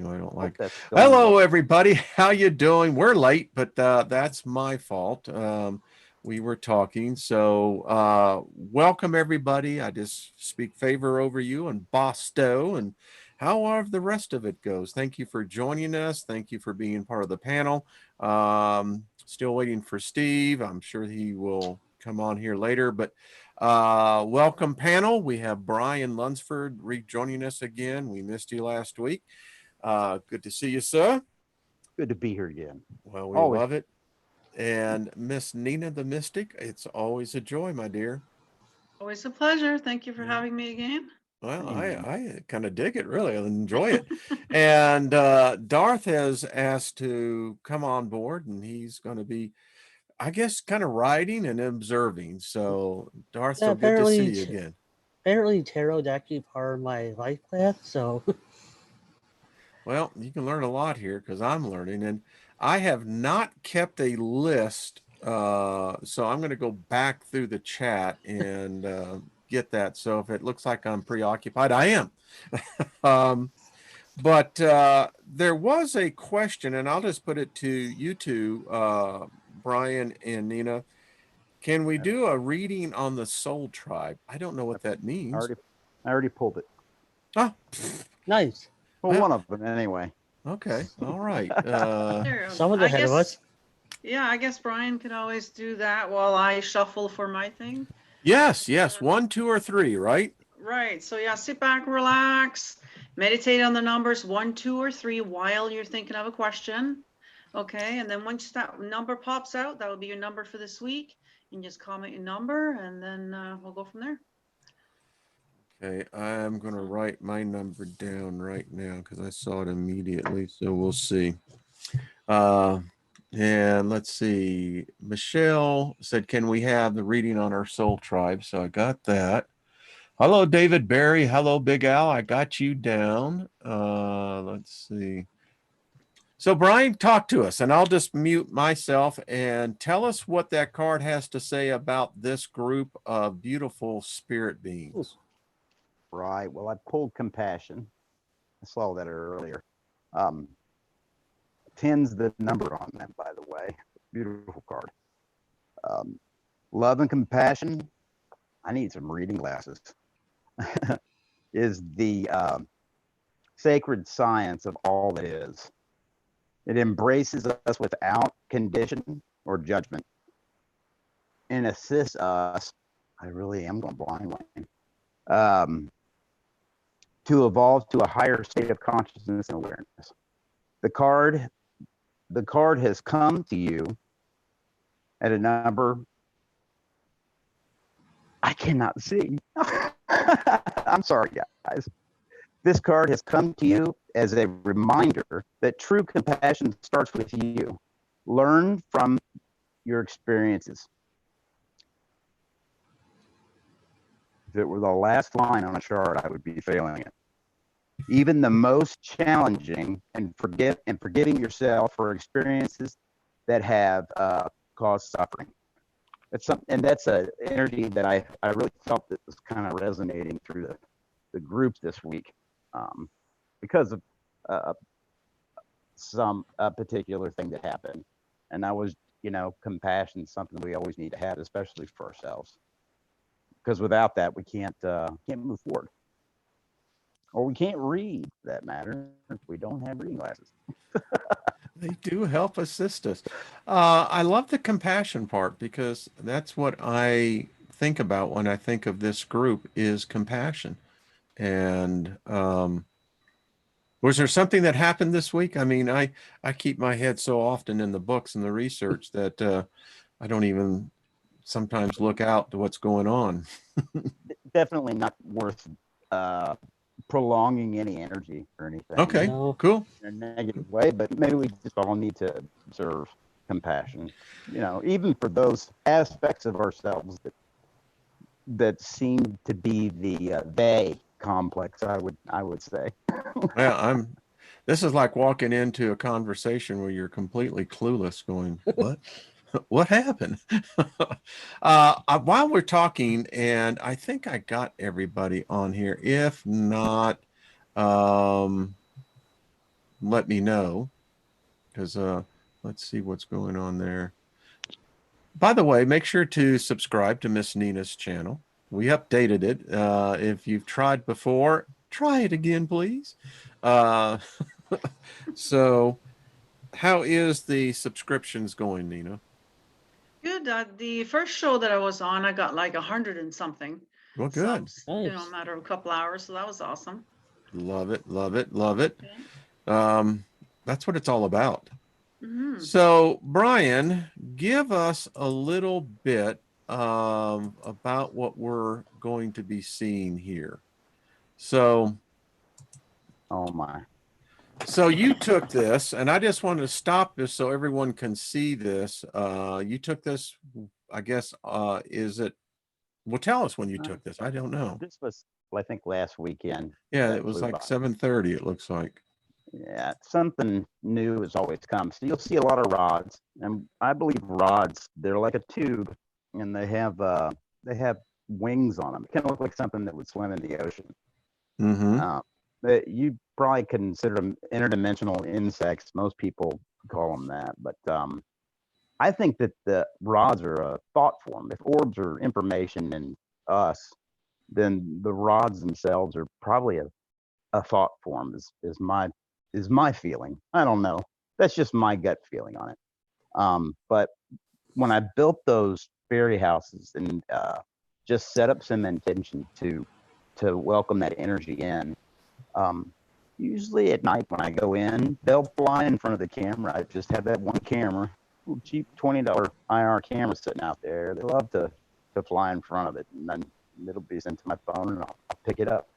Anyway, I don't Hope like. that's going Hello, well. everybody. How you doing? We're late, but that's my fault. We were talking, so welcome everybody. I just speak favor over you and BOSTO, and how the rest of it goes. Thank you for joining us. Thank you for being part of the panel. Still waiting for Steve. I'm sure he will come on here later, but welcome panel. We have Brian Lunsford rejoining us again. We missed you last week. Good to see you, sir. Good to be here again. Well, we Always. love it. And Miss Nina the Mystic, it's always a joy, my dear. Always a pleasure. Thank you for Yeah. having me again. Well, Amen. I kind of dig it, really. I enjoy it. And Darth has asked to come on board, and he's going to be, I guess, kind of riding and observing. So, Darth, Yeah, so good to see you again. apparently tarot is actually part of my life path, so Well, you can learn a lot here because I'm learning, and I have not kept a list. So I'm going to go back through the chat and get that. So if it looks like I'm preoccupied, I am. But there was a question, and I'll just put it to you two, Brian and Nina. Can we do a reading on the soul tribe? I don't know what that I means. already pulled it. Oh, nice. Well, Well- one of them anyway. okay. All right. There, Someone's I ahead of guess- us. Yeah, I guess Brian could always do that while I shuffle for my thing. Yes. 1, 2, or 3, right? Right. So yeah, sit back, relax, meditate on the numbers 1, 2, or 3 while you're thinking of a question. Okay. And then once that number pops out, that will be your number for this week. And just comment your number, and then we'll go from there. Okay, I'm going to write my number down right now because I saw it immediately. So we'll see. And let's see. Michelle said, can we have the reading on our soul tribe? So I got that. Hello, David Barry. Hello, Big Al. I got you down. Let's see. So Brian, talk to us, and I'll just mute myself and tell us what that card has to say about this group of beautiful spirit beings. Right. Well, I pulled compassion. I saw that earlier. 10's the number on that, by the way. Beautiful card. Love and compassion. I need some reading glasses. Is the sacred science of all that is. It embraces us without condition or judgment and assists us. I really am going blind, Wayne. To evolve to a higher state of consciousness and awareness. The card has come to you at a number I cannot see. I'm sorry, guys. This card has come to you as a reminder that true compassion starts with you. Learn from your experiences. If it were the last line on a chart, I would be failing it. Even the most challenging and forgiving yourself for experiences that have caused suffering. That's an energy that I really felt that was kind of resonating through the group this week, because of some particular thing that happened. And that was, compassion is something we always need to have, especially for ourselves. Because without that, we can't move forward. Or we can't read, for that matter, if we don't have reading glasses. They do help assist us. I love the compassion part because that's what I think about when I think of this group is compassion. And was there something that happened this week? I mean, I keep my head so often in the books and the research that I don't even sometimes look out to what's going on. Definitely not worth prolonging any energy or anything. Okay, No. cool. In a negative way, but maybe we just all need to observe compassion, even for those aspects of ourselves that seem to be the they complex, I would say. Well, this is like walking into a conversation where you're completely clueless going, what? What happened? While we're talking, and I think I got everybody on here. If not, let me know, because let's see what's going on there. By the way, make sure to subscribe to Miss Nina's channel. We updated it. If you've tried before, try it again, please. So how is the subscriptions going, Nina? Good. The first show that I was on, I got like 100 and something Well, good. subs, you know, Nice. a matter of a couple hours. So that was awesome. Love it, love it, love it. Yeah. That's what it's all about. Hmm. So, Brian, give us a little bit about what we're going to be seeing here. So, Oh my. so you took this, and I just wanted to stop this so everyone can see this. You took this, I guess, is it? Well, tell us when you took this. I don't know. This was, I think, last weekend. Yeah, that it was flew like by. 7:30. It looks like. Yeah, something new has always come. So you'll see a lot of rods, and I believe rods, they're like a tube, and they have wings on them. It kind of look like something that would swim in the ocean. Mm-hmm. But you probably consider them interdimensional insects. Most people call them that, but I think that the rods are a thought form. If orbs are information in us, then the rods themselves are probably a thought form. Is my feeling. I don't know. That's just my gut feeling on it. But when I built those fairy houses and just set up some intention to welcome that energy in, usually at night when I go in, they'll fly in front of the camera. I just have that one camera, cheap $20 IR camera sitting out there. They love to fly in front of it, and then it'll be sent to my phone, and I'll pick it up.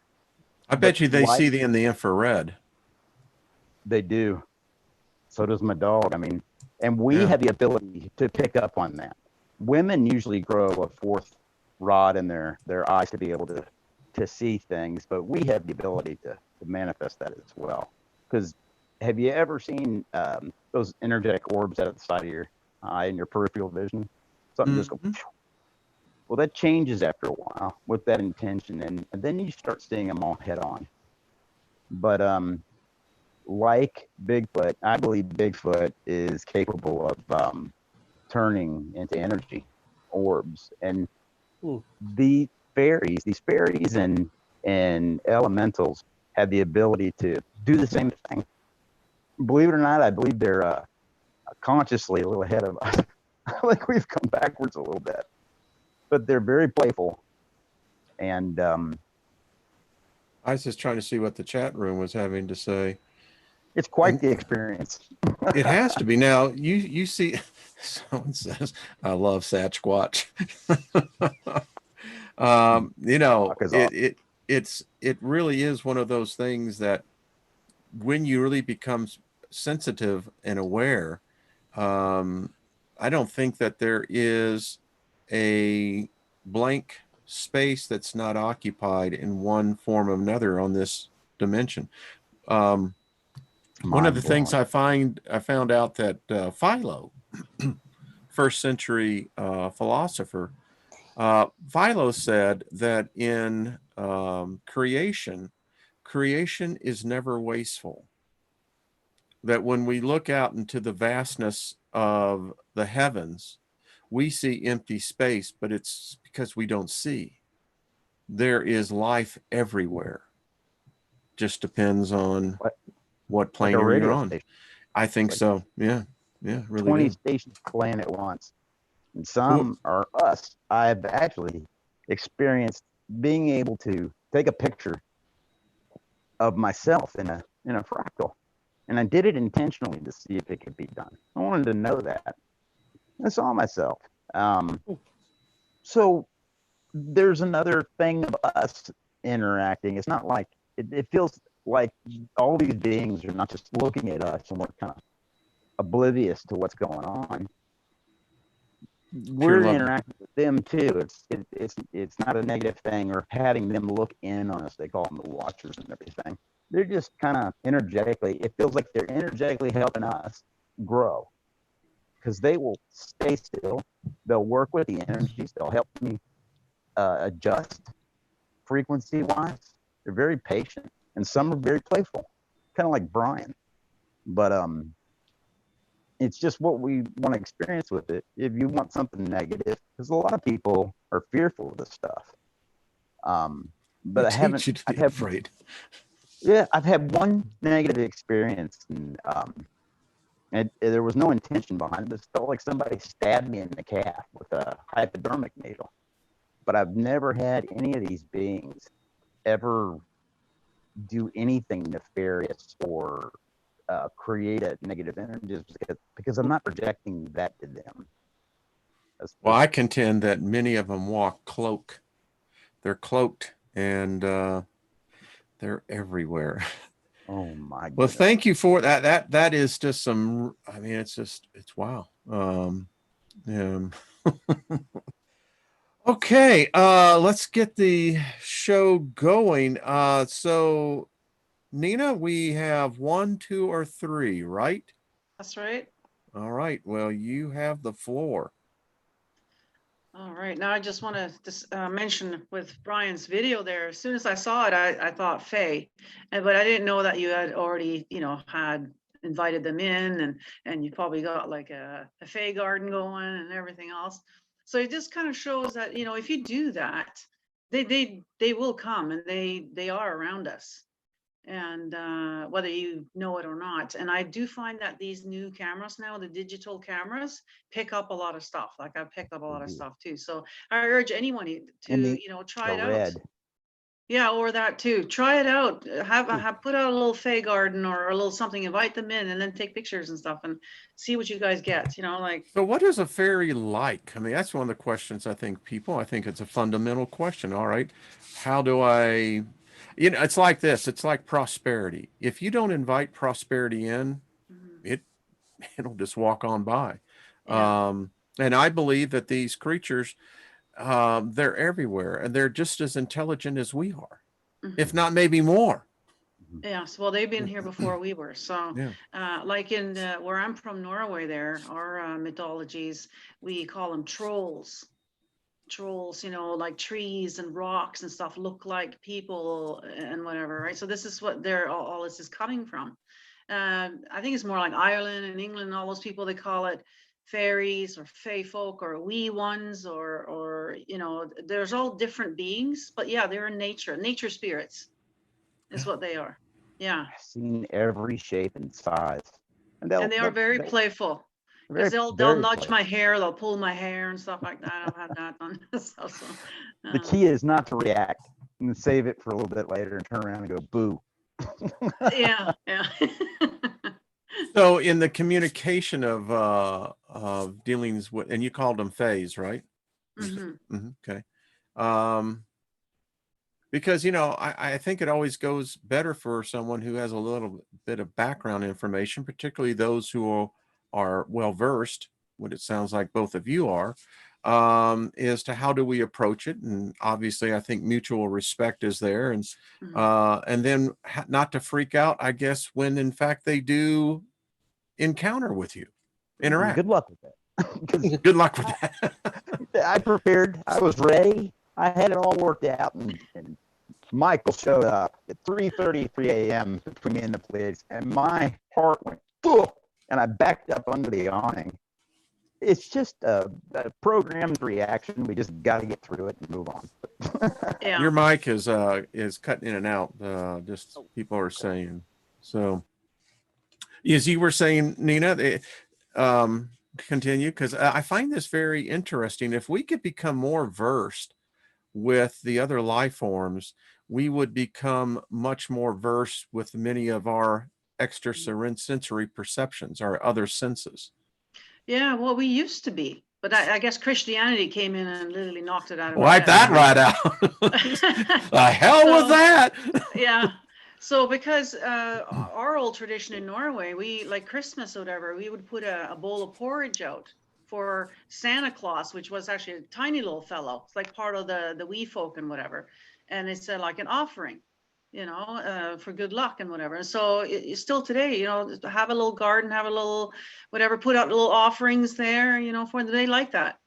I bet you they see in the infrared. They do. So does my dog. I mean, and we have the ability to pick up on that. Women usually grow a fourth rod in their eyes to be able to see things, but we have the ability to manifest that as well. Because have you ever seen those energetic orbs out of the side of your eye in your peripheral vision? Something just go. Well, that changes after a while with that intention, and then you start seeing them all head on. But like Bigfoot, I believe Bigfoot is capable of turning into energy orbs, and these fairies and elementals have the ability to do the same thing. Believe it or not, I believe they're consciously a little ahead of us. I think we've come backwards a little bit, but they're very playful. And I was just trying to see what the chat room was having to say. it's quite the experience. It has to be. Now you see, someone says, "I love Sasquatch." You know, it really is one of those things that when you really become sensitive and aware, I don't think that there is a blank space that's not occupied in one form or another on this dimension. One of the things I found out that Philo, first century philosopher, Philo said that in creation is never wasteful. That when we look out into the vastness of the heavens, we see empty space, but it's because we don't see. There is life everywhere. Just depends on what plane you're on. Station. I think so. Yeah. Yeah. Really 20 stations playing at once. And some are us. I've actually experienced being able to take a picture of myself in a fractal. And I did it intentionally to see if it could be done. I wanted to know that. I saw myself. So there's another thing of us interacting. It's not like, it feels like all these beings are not just looking at us and we're kind of oblivious to what's going on. We're interacting with them too. It's not a negative thing or having them look in on us. They call them the watchers and everything. They're just kind of energetically, it feels like they're energetically helping us grow, because they will stay still. They'll work with the energies. They'll help me adjust frequency wise. They're very patient, and some are very playful, kind of like Brian. But it's just what we want to experience with it. If you want something negative, because a lot of people are fearful of this stuff. But They I teach haven't. you to I've be had, afraid. yeah, I've had one negative experience, and there was no intention behind it. It felt like somebody stabbed me in the calf with a hypodermic needle. But I've never had any of these beings ever do anything nefarious or create a negative energy, because I'm not projecting that to them. Well, I contend that many of them walk cloak. They're cloaked and they're everywhere. Oh my Well, goodness. thank you for that. That is just some. I mean, it's wow. Yeah. Okay, let's get the show going. So Nina, we have 1, 2, or 3, right? That's right. All right. Well, you have the floor. All right. Now I just want to just mention with Brian's video there. As soon as I saw it, I thought Faye, but I didn't know that you had already, had invited them in, and you probably got like a Faye garden going and everything else. So it just kind of shows that if you do that, they will come, and they are around us, and whether you know it or not. And I do find that these new cameras now, the digital cameras, pick up a lot of stuff. Like I've picked up a lot of stuff too. So I urge anyone to try The it out. red. Yeah, or that too. Try it out. Have put out a little Faye garden or a little something, invite them in, and then take pictures and stuff and see what you guys get. Like. So what is a fairy like? I mean, that's one of the questions I think it's a fundamental question. All right. How do I, it's like this. It's like prosperity. If you don't invite prosperity in, it'll just walk on by. Yeah. And I believe that these creatures, they're everywhere and they're just as intelligent as we are, if not maybe more. Yes, well, they've been here before we were. So, Yeah. like in where I'm from, Norway, there, our mythologies, we call them trolls. Trolls, like trees and rocks and stuff look like people and whatever, right? So this is what all this is coming from. I think it's more like Ireland and England, all those people, they call it fairies or fae folk or wee ones or there's all different beings, but yeah, they're in nature spirits is what they are. Yeah. I've seen every shape and size. And they are very playful. Because they'll nudge my hair, they'll pull my hair and stuff like that. I've had that done. The key is not to react and save it for a little bit later and turn around and go boo. Yeah. So in the communication of dealings with, and you called them phase, right? Okay. Because I think it always goes better for someone who has a little bit of background information, particularly those who are well versed, what it sounds like both of you are, as to how do we approach it. And obviously I think mutual respect is there, and then not to freak out, I guess, when in fact they do encounter with you, interact. Good luck with that. Good luck with that. I prepared, I was ready, I had it all worked out, and Michael showed up at 3:33 a.m. between me and the police, and my heart went, ugh, and I backed up under the awning. It's just a programmed reaction. We just got to get through it and move on. Yeah. Your mic is cutting in and out. Just people are saying. So, as you were saying, Nina, continue, because I find this very interesting. If we could become more versed with the other life forms, we would become much more versed with many of our extrasensory perceptions, our other senses. Yeah, well, we used to be, but I guess Christianity came in and literally knocked it out of Wipe that right out. The hell was that? Yeah. So because our old tradition in Norway, we like Christmas or whatever, we would put a bowl of porridge out for Santa Claus, which was actually a tiny little fellow. It's like part of the wee folk and whatever. And it's like an offering, for good luck and whatever. And so still today, have a little garden, have a little whatever, put out little offerings there, for they like that.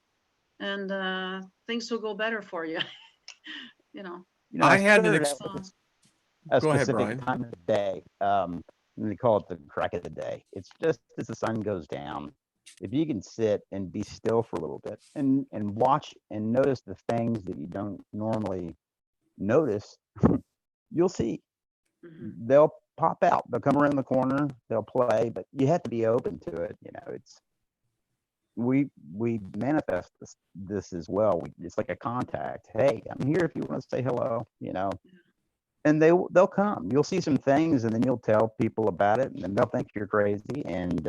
And things will go better for you. I had an a Go ahead, specific Brian. time of day. and they call it the crack of the day. It's just as the sun goes down. If you can sit and be still for a little bit and watch and notice the things that you don't normally notice, you'll see. They'll pop out. They'll come around the corner. They'll play, but you have to be open to it. You know, it's we manifest this as well. It's like a contact. Hey, I'm here if you want to say hello. You know, and they'll come. You'll see some things, and then you'll tell people about it, and then they'll think you're crazy, and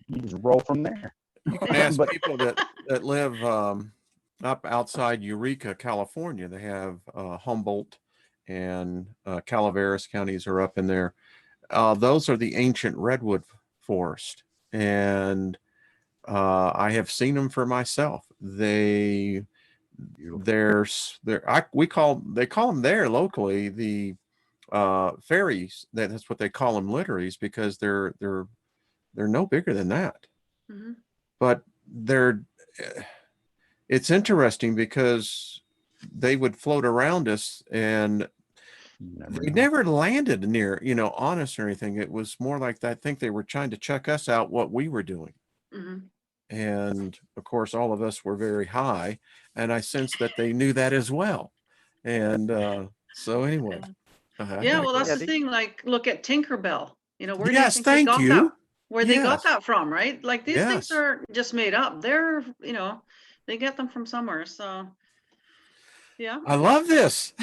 you just roll from there. You can ask people that live up outside Eureka, California. They have Humboldt and Calaveras counties are up in there. Those are the ancient redwood forest, and I have seen them for myself. They call them there locally the fairies. That's what they call them, litteries, because they're no bigger than that. But it's interesting because they would float around us, and they never landed near, on us or anything. It was more like I think they were trying to check us out, what we were doing. And of course, all of us were very high, and I sensed that they knew that as well. And so anyway. Yeah, well, that's the thing. Like, look at Tinkerbell. Where do you think thank they got you. that? Where they got that from, right? Like, these things are just made up. They're, they get them from somewhere. So, yeah. I love this.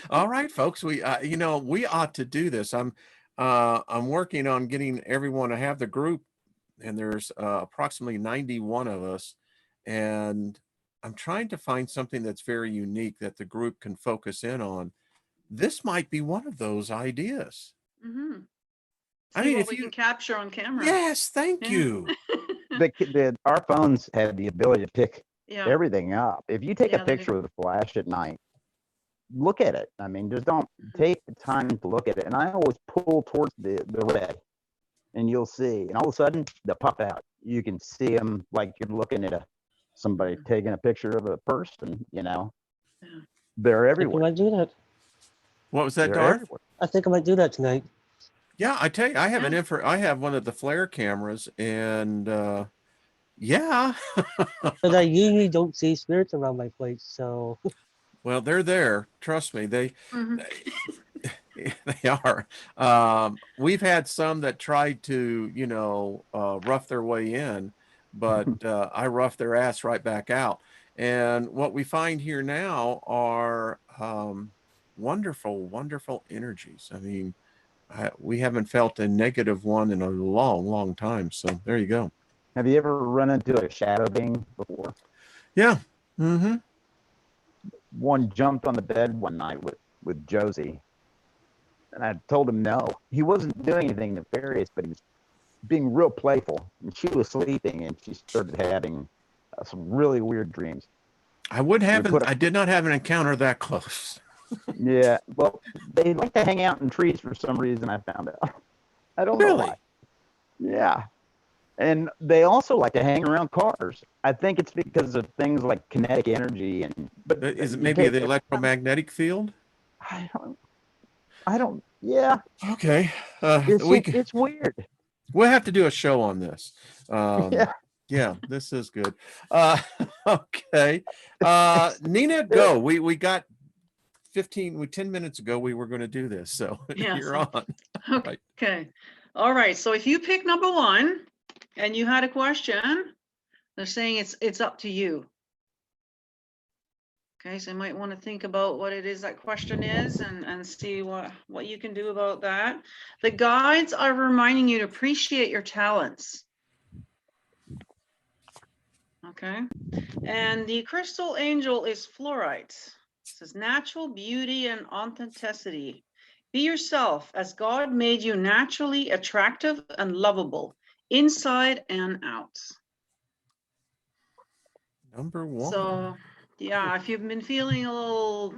All right, folks. We ought to do this. I'm working on getting everyone to have the group, and there's approximately 91 of us, and I'm trying to find something that's very unique that the group can focus in on. This might be one of those ideas. I mean, if we can capture on camera. Yes, thank you. Our phones have the ability to pick everything up. If you take a picture with a flash at night, look at it. I mean, just don't take the time to look at it. And I always pull towards the red, and you'll see. And all of a sudden, they'll pop out. You can see them like you're looking at somebody taking a picture of a person. They're everywhere. I might do that. What was that, Darth? I think I might do that tonight. Yeah, I tell you, I have I have one of the flare cameras, and yeah. But I usually don't see spirits around my place, so. Well, they're there. Trust me, they are. We've had some that tried to, rough their way in, but I roughed their ass right back out. And what we find here now are wonderful, wonderful energies. I mean, we haven't felt a negative one in a long, long time. So there you go. Have you ever run into a shadow being before? Yeah. One jumped on the bed one night with Josie, and I told him no. He wasn't doing anything nefarious, but he was being real playful. And she was sleeping, and she started having some really weird dreams. I did not have an encounter that close. Yeah, well, they like to hang out in trees for some reason, I found out. I don't know why. Yeah. And they also like to hang around cars. I think it's because of things like kinetic energy. But is it maybe the electromagnetic field? I don't, yeah. Okay. It's weird. We'll have to do a show on this. Yeah. Yeah, this is good. Okay. Nina, go. We got 10 minutes ago, we were going to do this. So you're on. Okay. All right. So if you pick number 1 and you had a question, they're saying it's up to you. Okay. So you might want to think about what it is that question is and see what you can do about that. The guides are reminding you to appreciate your talents. Okay. And the crystal angel is fluorite. It says natural beauty and authenticity. Be yourself as God made you naturally attractive and lovable, inside and out. Number 1. So, yeah, if you've been feeling a little,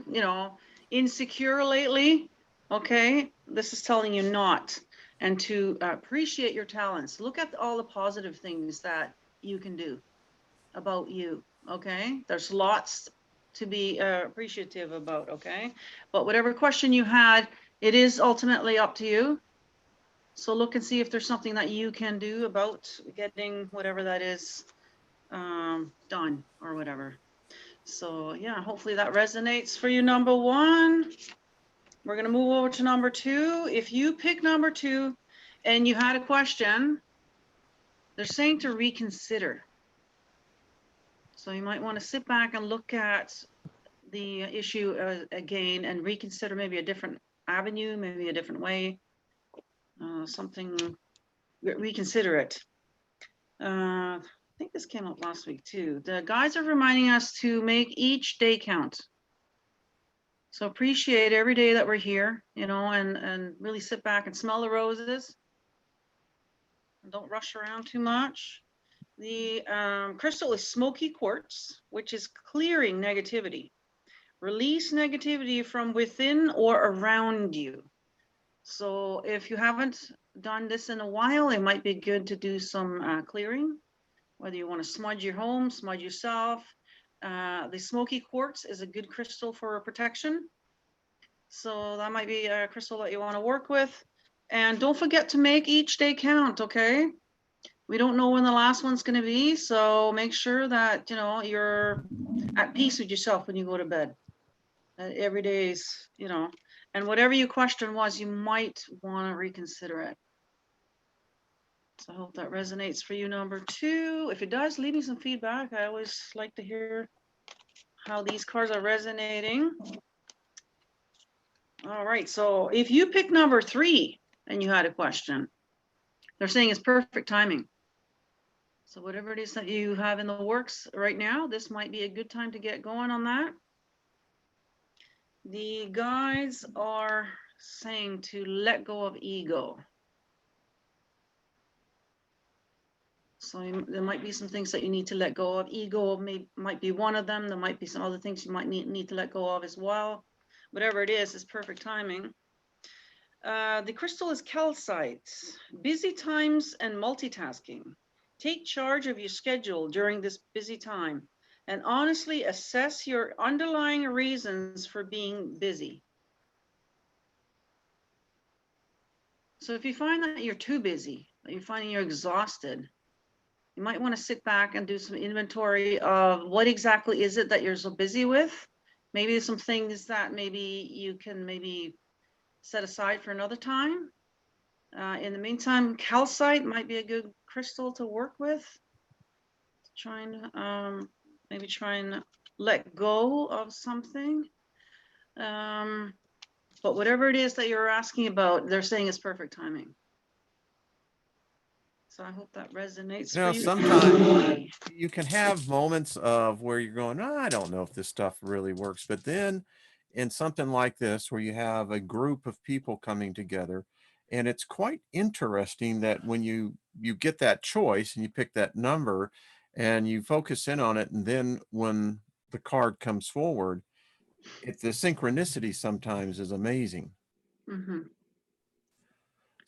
insecure lately, okay, this is telling you not, and to appreciate your talents. Look at all the positive things that you can do about you. Okay, there's lots to be appreciative about. Okay, but whatever question you had, it is ultimately up to you. So look and see if there's something that you can do about getting whatever that is done or whatever. So yeah, hopefully that resonates for you, number one. We're going to move over to number two. If you pick number two and you had a question, they're saying to reconsider. So you might want to sit back and look at the issue again and reconsider maybe a different avenue, maybe a different way, reconsider it. I think this came up last week too. The guys are reminding us to make each day count. So appreciate every day that we're here, you know, and really sit back and smell the roses. And don't rush around too much. The crystal is smoky quartz, which is clearing negativity. Release negativity from within or around you. So if you haven't done this in a while, it might be good to do some clearing, whether you want to smudge your home, smudge yourself. The smoky quartz is a good crystal for protection. So that might be a crystal that you want to work with. And don't forget to make each day count, okay? We don't know when the last one's going to be, so make sure that, you know, you're at peace with yourself when you go to bed. Every day is, you know, and whatever your question was, you might want to reconsider it. So I hope that resonates for you, number two. If it does, leave me some feedback. I always like to hear how these cards are resonating. All right, so if you pick number three and you had a question, they're saying it's perfect timing. So whatever it is that you have in the works right now, this might be a good time to get going on that. The guides are saying to let go of ego. So there might be some things that you need to let go of. Ego might be one of them. There might be some other things you might need to let go of as well. Whatever it is perfect timing. The crystal is calcite. Busy times and multitasking. Take charge of your schedule during this busy time and honestly assess your underlying reasons for being busy. So if you find that you're too busy, that you're finding you're exhausted, you might want to sit back and do some inventory of what exactly is it that you're so busy with. Maybe there's some things that maybe you can set aside for another time. In the meantime, calcite might be a good crystal to work with. Try and maybe try and let go of something. But whatever it is that you're asking about, they're saying it's perfect timing. So I hope that resonates for you. Sometimes you can have moments of where you're going, oh, I don't know if this stuff really works. But then in something like this, where you have a group of people coming together, and it's quite interesting that when you get that choice and you pick that number and you focus in on it, and then when the card comes forward, the synchronicity sometimes is amazing. Mm-hmm.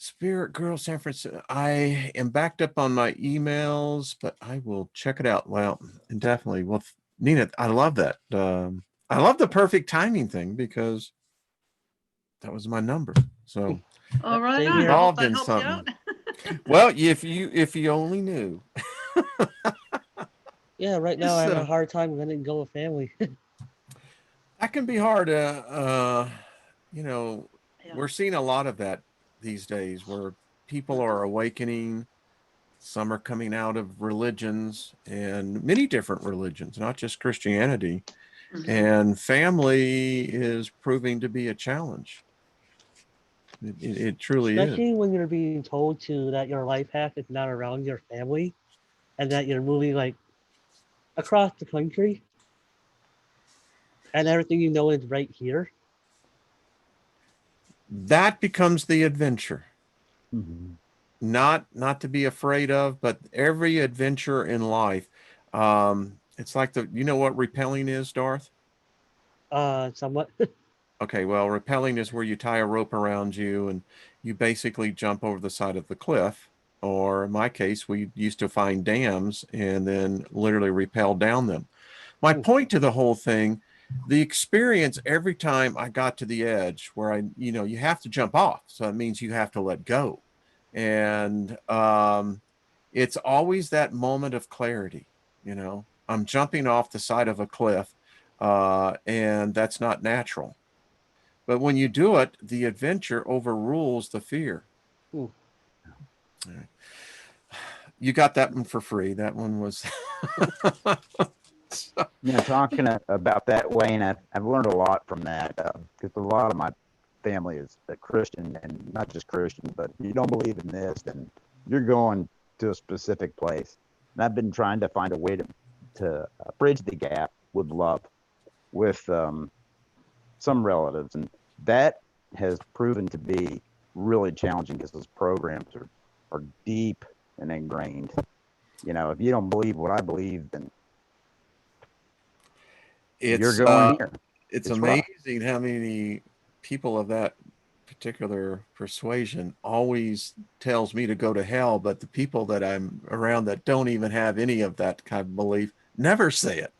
Spirit Girl San Francisco. I am backed up on my emails, but I will check it out. Well, and definitely. Well, Nina, I love that. I love the perfect timing thing because that was my number. So all right, Same I here. hope involved that in helps you something. out. Well, if you only knew. Yeah, right now I have a hard time letting go of family. That can be hard. You know, Yeah. we're seeing a lot of that these days where people are awakening. Some are coming out of religions, and many different religions, not just Christianity. Mm-hmm. And family is proving to be a challenge. It truly Especially is. when you're being told that your life path is not around your family and that you're moving like across the country and everything you know is right here. That becomes the adventure. Mm-hmm. Not to be afraid of, but every adventure in life. It's like you know what repelling is, Darth? Somewhat. Okay, well, rappelling is where you tie a rope around you and you basically jump over the side of the cliff. Or in my case, we used to find dams and then literally rappel down them. My point to the whole thing, the experience every time I got to the edge where you have to jump off. So it means you have to let go. And it's always that moment of clarity. You know, I'm jumping off the side of a cliff, and that's not natural. But when you do it, the adventure overrules the fear. Ooh. All right. You got that one for free. That one was. You know, talking about that, Wayne, I've learned a lot from that because a lot of my family is a Christian, and not just Christian, but if you don't believe in this, then you're going to a specific place. And I've been trying to find a way to bridge the gap with love with some relatives, and that has proven to be really challenging because those programs are deep and ingrained. You know, if you don't believe what I believe, then you're going here. It's rough. amazing how many people of that particular persuasion always tells me to go to hell, but the people that I'm around that don't even have any of that kind of belief never say it.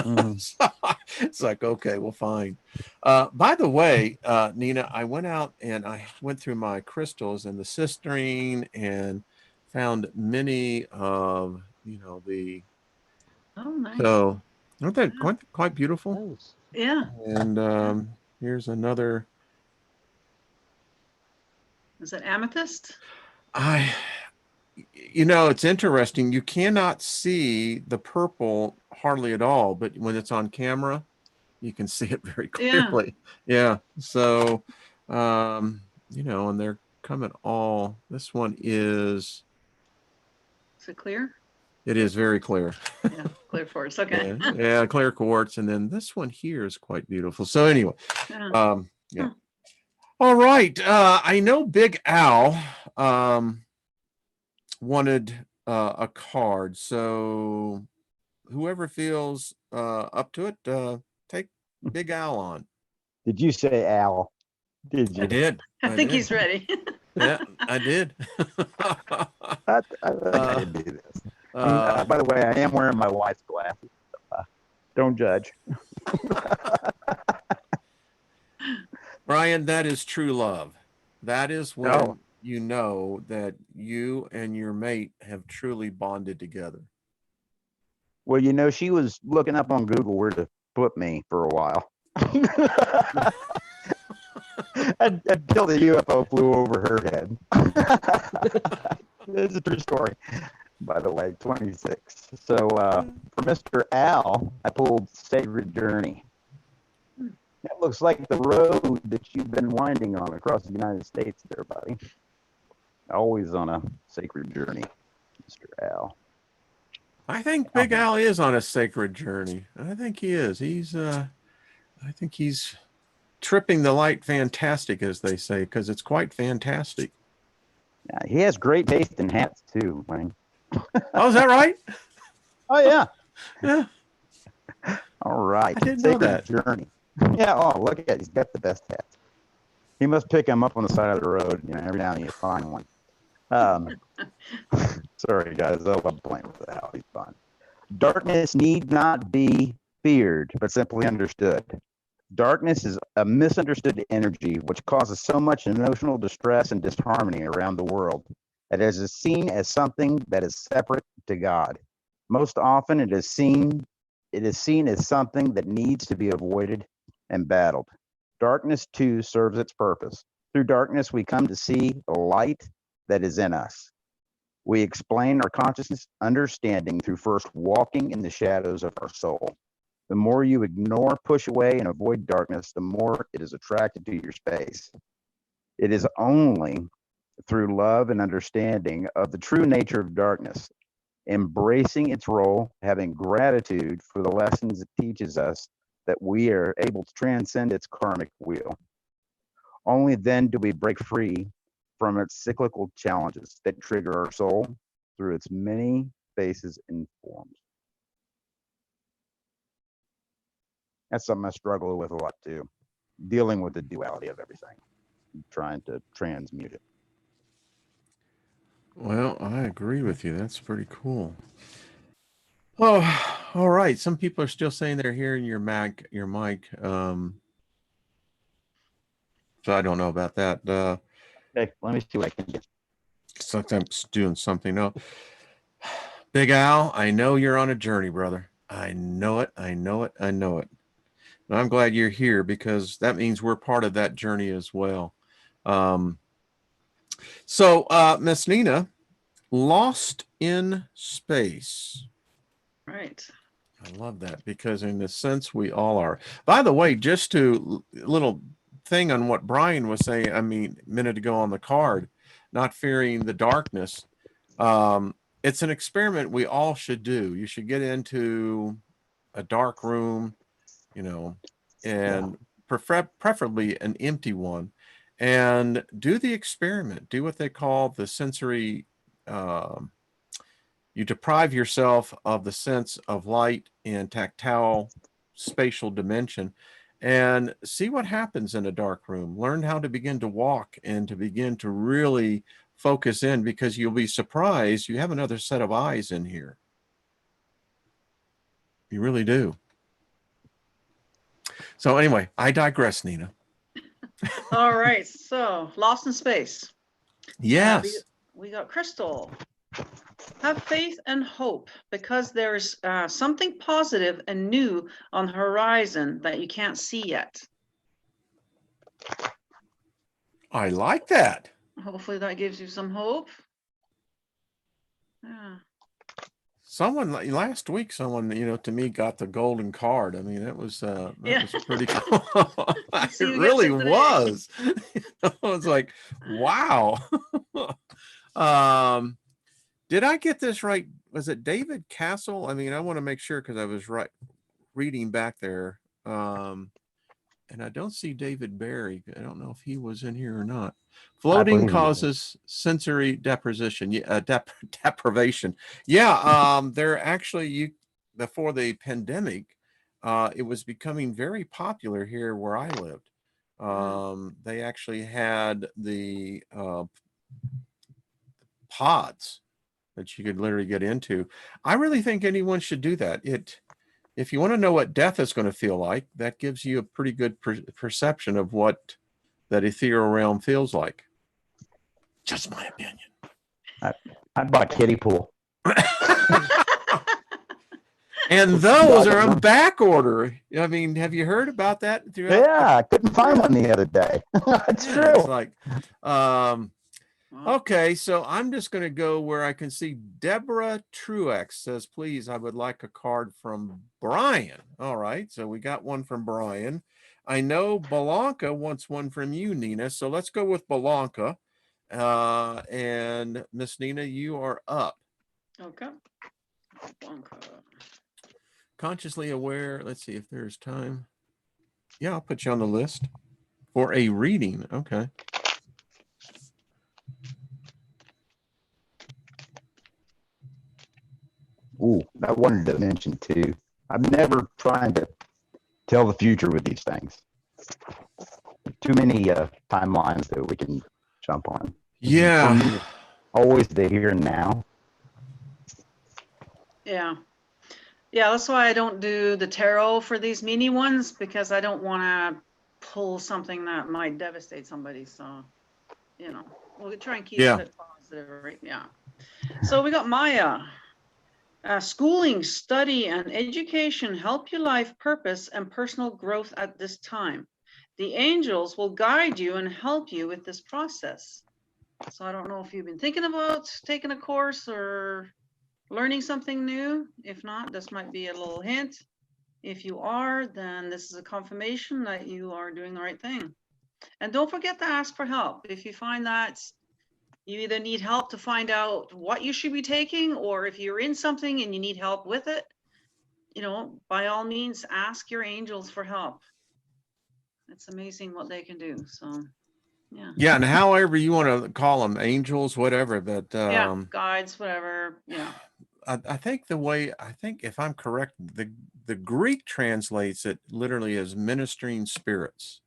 So it's like, okay, well, fine. By the way, Nina, I went out and I went through my crystals and the cisterine and found many of, you know, the, Oh, nice. so aren't that quite beautiful? Nice. Yeah. And here's another. Is it amethyst? You know, it's interesting. You cannot see the purple hardly at all, but when it's on camera, you can see it very clearly. Yeah. So, you know, and they're coming all, this one is Is it clear? it is very clear. Yeah, clear quartz. Okay. Yeah, clear quartz. And then this one here is quite beautiful. So anyway, yeah. All right. I know Big Al wanted a card. So whoever feels up to it, take Big Al on. Did you say Al? Did you? I did. I think he's ready. Yeah, I did. I didn't do this. By the way, I am wearing my wife's glasses. Don't judge. Brian, that is true love. That is when you know that you and your mate have truly bonded together. Well, you know, she was looking up on Google where to put me for a while. Until the UFO flew over her head. It's a true story, by the way, 26. So for Mr. Al, I pulled Sacred Journey. That looks like the road that you've been winding on across the United States there, buddy. Always on a sacred journey, Mr. Al. I think Big Al is on a sacred journey. I think he is. I think he's tripping the light fantastic, as they say, because it's quite fantastic. Yeah, he has great taste in hats too, Wayne. Oh, is that right? Oh yeah. Yeah. All right. I didn't know that. Journey. Yeah. Oh, look at it. He's got the best hats. He must pick them up on the side of the road. You know, every now and then you find one. Sorry, guys. I love playing with Al. He's fun. Darkness need not be feared, but simply understood. Darkness is a misunderstood energy which causes so much emotional distress and disharmony around the world. It is seen as something that is separate to God. Most often it is seen as something that needs to be avoided and battled. Darkness too serves its purpose. Through darkness we come to see the light that is in us. We explain our consciousness understanding through first walking in the shadows of our soul. The more you ignore, push away, and avoid darkness, the more it is attracted to your space. It is only through love and understanding of the true nature of darkness, embracing its role, having gratitude for the lessons it teaches us, that we are able to transcend its karmic wheel. Only then do we break free from its cyclical challenges that trigger our soul through its many faces and forms. That's something I struggle with a lot too, dealing with the duality of everything, trying to transmute it. Well, I agree with you. That's pretty cool. Oh, all right. Some people are still saying they're hearing your mic. So I don't know about that. Okay, let me see what I can get. Sometimes doing something else. Big Al, I know you're on a journey, brother. I know it. I know it. I know it. And I'm glad you're here because that means we're part of that journey as well. Miss Nina, Lost in Space. Right. I love that because in a sense we all are. By the way, just to little thing on what Brian was saying, I mean, a minute ago on the card, not fearing the darkness. It's an experiment we all should do. You should get into a dark room, you know, and preferably an empty one, and do the experiment. Do what they call the sensory. You deprive yourself of the sense of light and tactile spatial dimension and see what happens in a dark room. Learn how to begin to walk and to begin to really focus in, because you'll be surprised you have another set of eyes in here. You really do. So anyway, I digress, Nina. All right. So Lost in Space. Yes. We got Crystal. Have faith and hope because there's something positive and new on the horizon that you can't see yet. I like that. Hopefully that gives you some hope. Yeah. Someone last week, to me got the golden card. I mean, that was pretty cool. It really was. I was like, wow. Did I get this right? Was it David Castle? I mean, I want to make sure because I was reading back there. And I don't see David Barry. I don't know if he was in here or not. Floating causes sensory deprivation. Deprivation. Yeah. They're actually before the pandemic, it was becoming very popular here where I lived. They actually had the pods that you could literally get into. I really think anyone should do that. If you want to know what death is going to feel like, that gives you a pretty good perception of what that ethereal realm feels like. Just my opinion. I'd buy a kiddie pool. And those are on back order. I mean, have you heard about that? Yeah, I couldn't find one the other day. That's true. It's like, okay, so I'm just going to go where I can see Deborah Truex says, please, I would like a card from Brian. All right, so we got one from Brian. I know Belanca wants one from you, Nina, so let's go with Belanca. And Miss Nina, you are up. Okay. Belanca. Consciously aware. Let's see if there's time. Yeah, I'll put you on the list for a reading. Okay. Ooh, I wanted to mention too. I'm never trying to tell the future with these things. Too many timelines that we can jump on. Yeah. Always the here and now. Yeah. Yeah, that's why I don't do the tarot for these mini ones, because I don't want to pull something that might devastate somebody. So, we'll try and keep it positive, right? Yeah. So we got Maya. Schooling, study, and education help your life purpose and personal growth at this time. The angels will guide you and help you with this process. So I don't know if you've been thinking about taking a course or learning something new. If not, this might be a little hint. If you are, then this is a confirmation that you are doing the right thing. And don't forget to ask for help. If you find that you either need help to find out what you should be taking, or if you're in something and you need help with it, by all means, ask your angels for help. It's amazing what they can do. So, yeah. Yeah, and however you want to call them, angels, whatever. But guides, whatever. Yeah. I think if I'm correct, the Greek translates it literally as ministering spirits.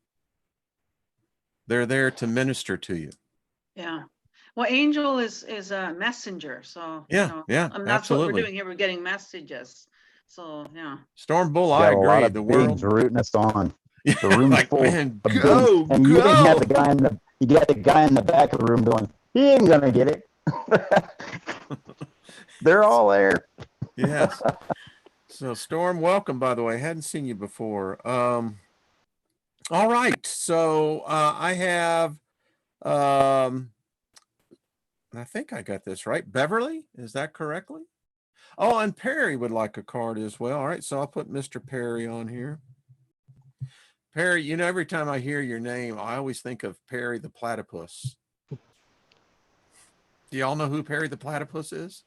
They're there to minister to you. Yeah. Well, angel is a messenger. So that's absolutely what we're doing here. We're getting messages. So yeah. Storm Bull, I agree. The world's rooting us on. The room's like, full. Man, and you didn't have the guy in the back of the room going, he ain't gonna get it. They're all there. Yes. So Storm, welcome, by the way. Hadn't seen you before. All right. So I have I think I got this right. Beverly, is that correctly? Oh, and Perry would like a card as well. All right, so I'll put Mr. Perry on here. Perry, you know, every time I hear your name, I always think of Perry the Platypus. Do y'all know who Perry the Platypus is?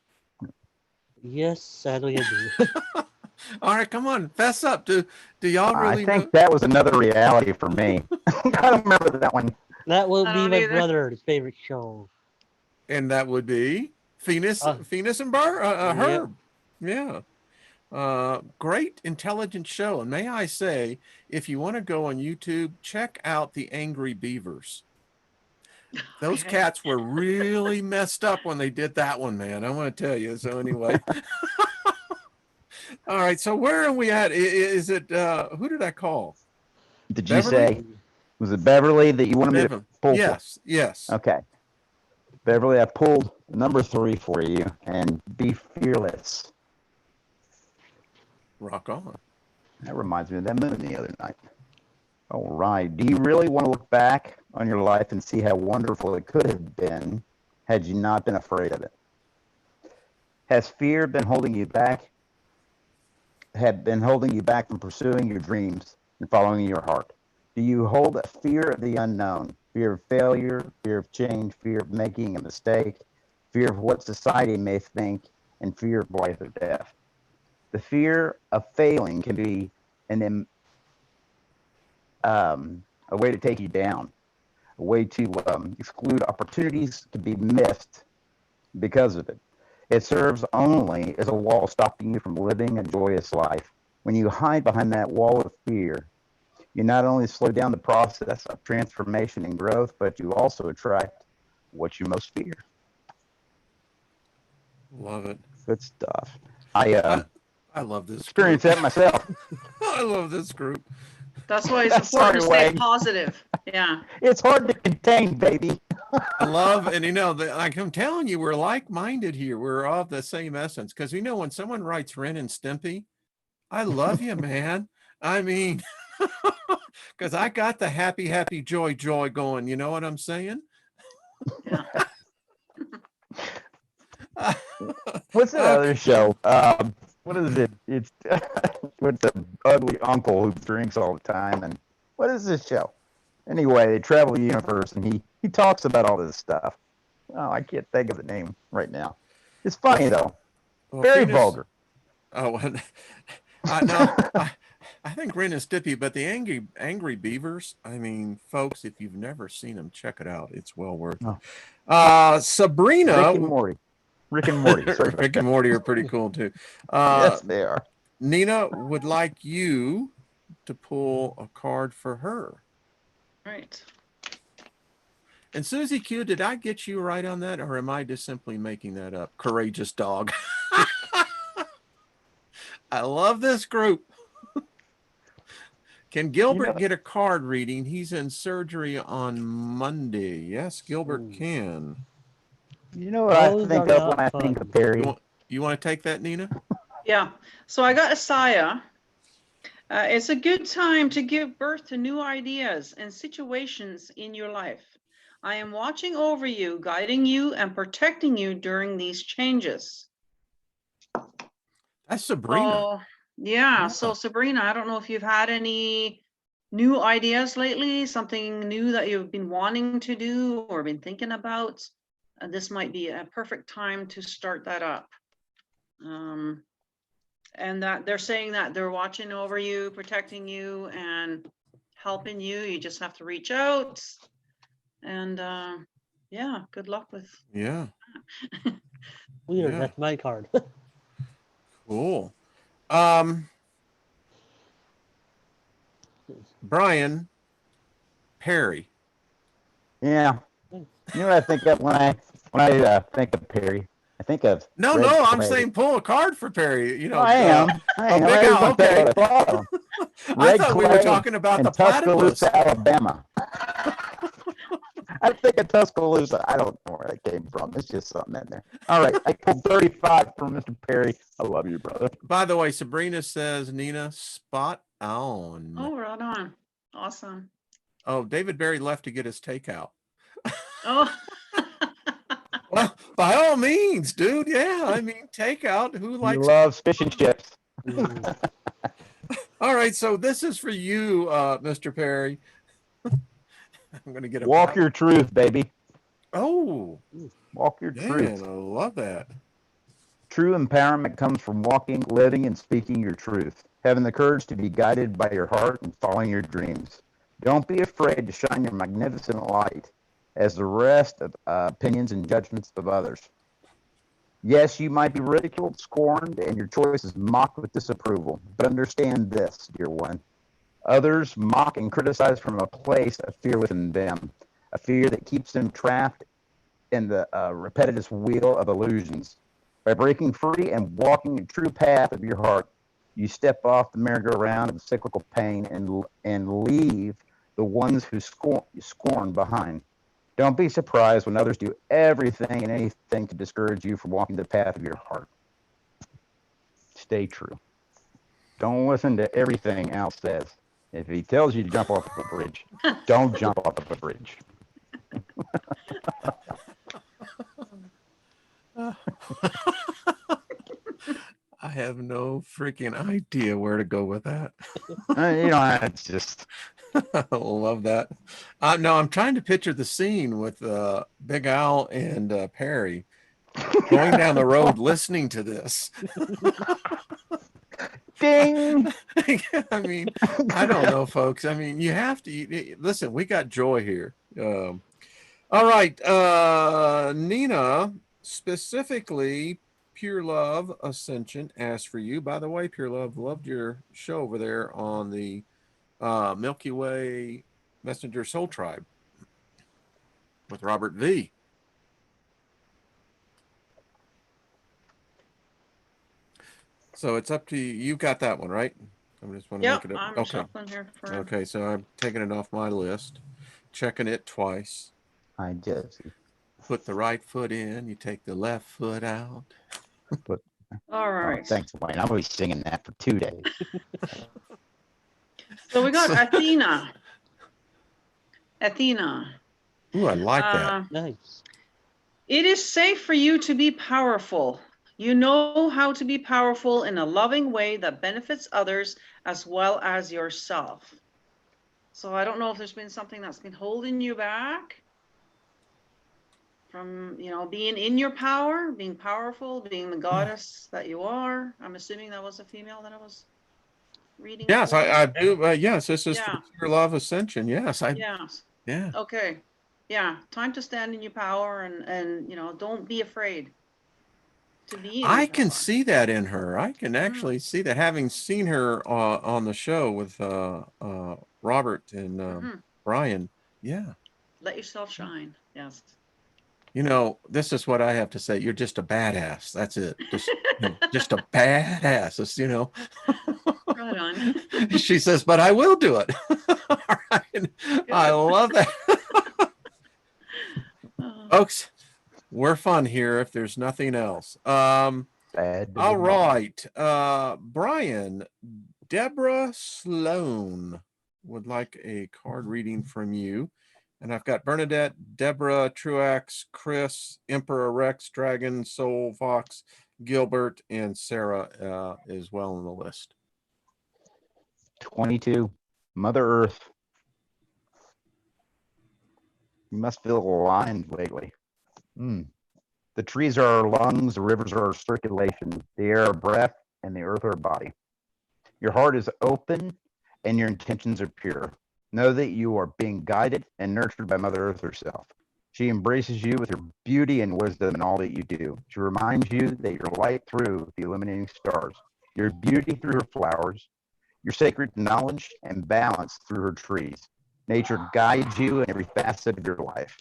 Yes, sadly I do. All right, come on, fess up. Do y'all really I think know? that was another reality for me. I don't remember that one. That will I be don't my either. brother's favorite show. And that would be Phoenix and Yep. Herb. Yeah. Great intelligent show. And may I say, if you want to go on YouTube, check out the Angry Beavers. Those Okay. cats were really messed up when they did that one, man. I want to tell you. So anyway. All right. So where are we at? Is it who did I call? Did you Beverly? say, was it Beverly that you wanted me to Bevan. pull? for? Yes, yes. Okay. Beverly, I pulled number 3 for you, and be fearless. Rock on. That reminds me of that moon the other night. All right. Do you really want to look back on your life and see how wonderful it could have been had you not been afraid of it? Has fear been holding you back? Have been holding you back from pursuing your dreams and following your heart? Do you hold a fear of the unknown? Fear of failure, fear of change, fear of making a mistake, fear of what society may think, and fear of life or death? The fear of failing can be a way to take you down, a way to exclude opportunities to be missed because of it. It serves only as a wall stopping you from living a joyous life. When you hide behind that wall of fear, you not only slow down the process of transformation and growth, but you also attract what you most fear. Love it. Good stuff. I love this. experienced that myself. I love this group. That's why it's Sorry, important to stay Wayne. positive. Yeah. It's hard to contain, baby. I love, and you know, like I'm telling you, we're like-minded here. We're of the same essence. Because you know, when someone writes Ren and Stimpy, I love you, man. I mean, because I got the happy, happy, joy going. You know what I'm saying? Yeah. What's that other show? What is it? It's what's the ugly uncle who drinks all the time, and what is this show? Anyway, they travel the universe, and he talks about all this stuff. Oh, I can't think of the name right now. It's funny though. Well, Very Venus- vulgar. Oh, no, I think Ren and Stimpy, but the Angry Beavers. I mean, folks, if you've never seen them, check it out. It's well worth it. Sabrina. Rick and Morty. Rick and Morty. Sorry. Rick and Morty are pretty cool too. Yes, they are. Nina would like you to pull a card for her. Right. And Susie Q, did I get you right on that, or am I just simply making that up? Courageous dog. I love this group. Can Gilbert get a card reading? He's in surgery on Monday. Yes, Gilbert can. You know what I think of when I think of Perry? You want to take that, Nina? Yeah. So I got Isaiah. It's a good time to give birth to new ideas and situations in your life. I am watching over you, guiding you, and protecting you during these changes. That's Sabrina. Oh, yeah. So Sabrina, I don't know if you've had any new ideas lately, something new that you've been wanting to do or been thinking about. This might be a perfect time to start that up. And that they're saying that they're watching over you, protecting you, and helping you. You just have to reach out. And yeah, good luck with. Yeah. Weird. Yeah. That's my card. Cool. Brian Perry. Yeah. You know what I think of when I think of Perry? I think of No, Red I'm Clay. saying pull a card for Perry. You know, I am. okay. Red I thought we were Clay talking about in the platypus. Tuscaloosa, Alabama. I think of Tuscaloosa. I don't know where that came from. It's just something in there. All right. I pulled 35 from Mr. Perry. I love you, brother. By the way, Sabrina says, Nina, spot on. Oh, right on. Awesome. Oh, David Barry left to get his takeout. Oh. Well, by all means, dude. Yeah, I mean, takeout. Who He likes? loves fish and chips. Mm. All right, so this is for you, Mr. Perry. I'm gonna get a Walk your truth, baby. Oh, Walk your man, truth. I love that. True empowerment comes from walking, living, and speaking your truth, having the courage to be guided by your heart and following your dreams. Don't be afraid to shine your magnificent light as the rest of opinions and judgments of others. Yes, you might be ridiculed, scorned, and your choices mocked with disapproval, but understand this, dear one. Others mock and criticize from a place of fear within them, a fear that keeps them trapped in the repetitive wheel of illusions. By breaking free and walking the true path of your heart, you step off the merry-go-round of cyclical pain and leave the ones who scorn behind. Don't be surprised when others do everything and anything to discourage you from walking the path of your heart. Stay true. Don't listen to everything Al says. If he tells you to jump off of a bridge, don't jump off of a bridge. I have no freaking idea where to go with that. It's just. I love that. No, I'm trying to picture the scene with Big Al and Perry going down the road listening to this. Ding! I mean, I don't know, folks. I mean, you have to listen. We got joy here. All right, Nina, specifically, Pure Love Ascension asked for you. By the way, Pure Love, loved your show over there on the Milky Way Messenger Soul Tribe with Robert V. So it's up to you. You got that one, right? I just want to Yep, make it up. I'm Okay. shuffling here for. Okay, so I'm taking it off my list, checking it twice. Hi, Jesse. Put the right foot in, you take the left foot out. All right. Oh, thanks, Wayne. I'm going to be singing that for 2 days. So we got Athena. Athena. Ooh, I like that. Nice. It is safe for you to be powerful. You know how to be powerful in a loving way that benefits others as well as yourself. So I don't know if there's been something that's been holding you back from, being in your power, being powerful, being the goddess that you are. I'm assuming that was a female that I was reading. Yes, for. I do. Yes, this is Yeah. Pure Love Ascension. Yes, Yes. yeah. Okay. Yeah. Time to stand in your power and don't be afraid to be in I your can power. see that in her. I can actually see that, having seen her on the show with Robert and Brian. Yeah. Let yourself shine. Yes. This is what I have to say. You're just a badass. That's it. Just a badass. It's, Right on. She says, but I will do it. All right. I love that. Folks, we're fun here if there's nothing else. All right. Brian, Deborah Sloan would like a card reading from you. And I've got Bernadette, Deborah, Truax, Chris, Emperor Rex, Dragon, Soul, Fox, Gilbert, and Sarah is well on the list. 22. Mother Earth. You must feel aligned lately. The trees are our lungs, the rivers are our circulation, the air our breath, and the earth our body. Your heart is open and your intentions are pure. Know that you are being guided and nurtured by Mother Earth herself. She embraces you with her beauty and wisdom in all that you do. She reminds you that you're light through the illuminating stars, your beauty through her flowers, your sacred knowledge and balance through her trees. Nature guides you in every facet of your life.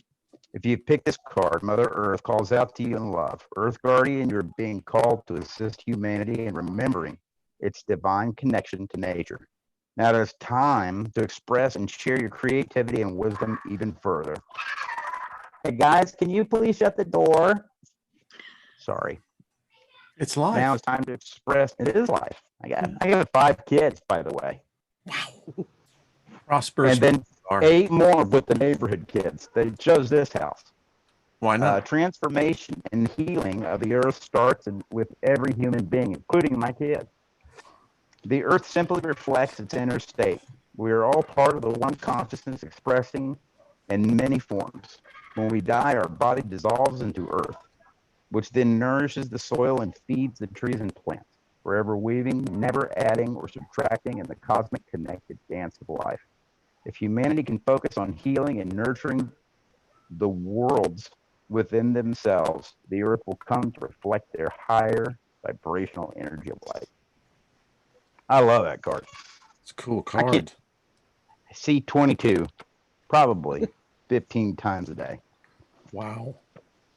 If you pick this card, Mother Earth calls out to you in love. Earth Guardian, you're being called to assist humanity in remembering its divine connection to nature. Now it is time to express and share your creativity and wisdom even further. Hey guys, can you please shut the door? Sorry. It's live. Now it's time to express. It is life. I got 5 kids, by the way. Wow. Prosperous. And then 8 more with the neighborhood kids. They chose this house. Why not? Transformation and healing of the earth starts with every human being, including my kids. The earth simply reflects its inner state. We are all part of the one consciousness expressing in many forms. When we die, our body dissolves into earth, which then nourishes the soil and feeds the trees and plants, forever weaving, never adding or subtracting in the cosmic connected dance of life. If humanity can focus on healing and nurturing the worlds within themselves, the earth will come to reflect their higher vibrational energy of light. I love that card. It's a cool card. I see 22, probably 15 times a day. Wow.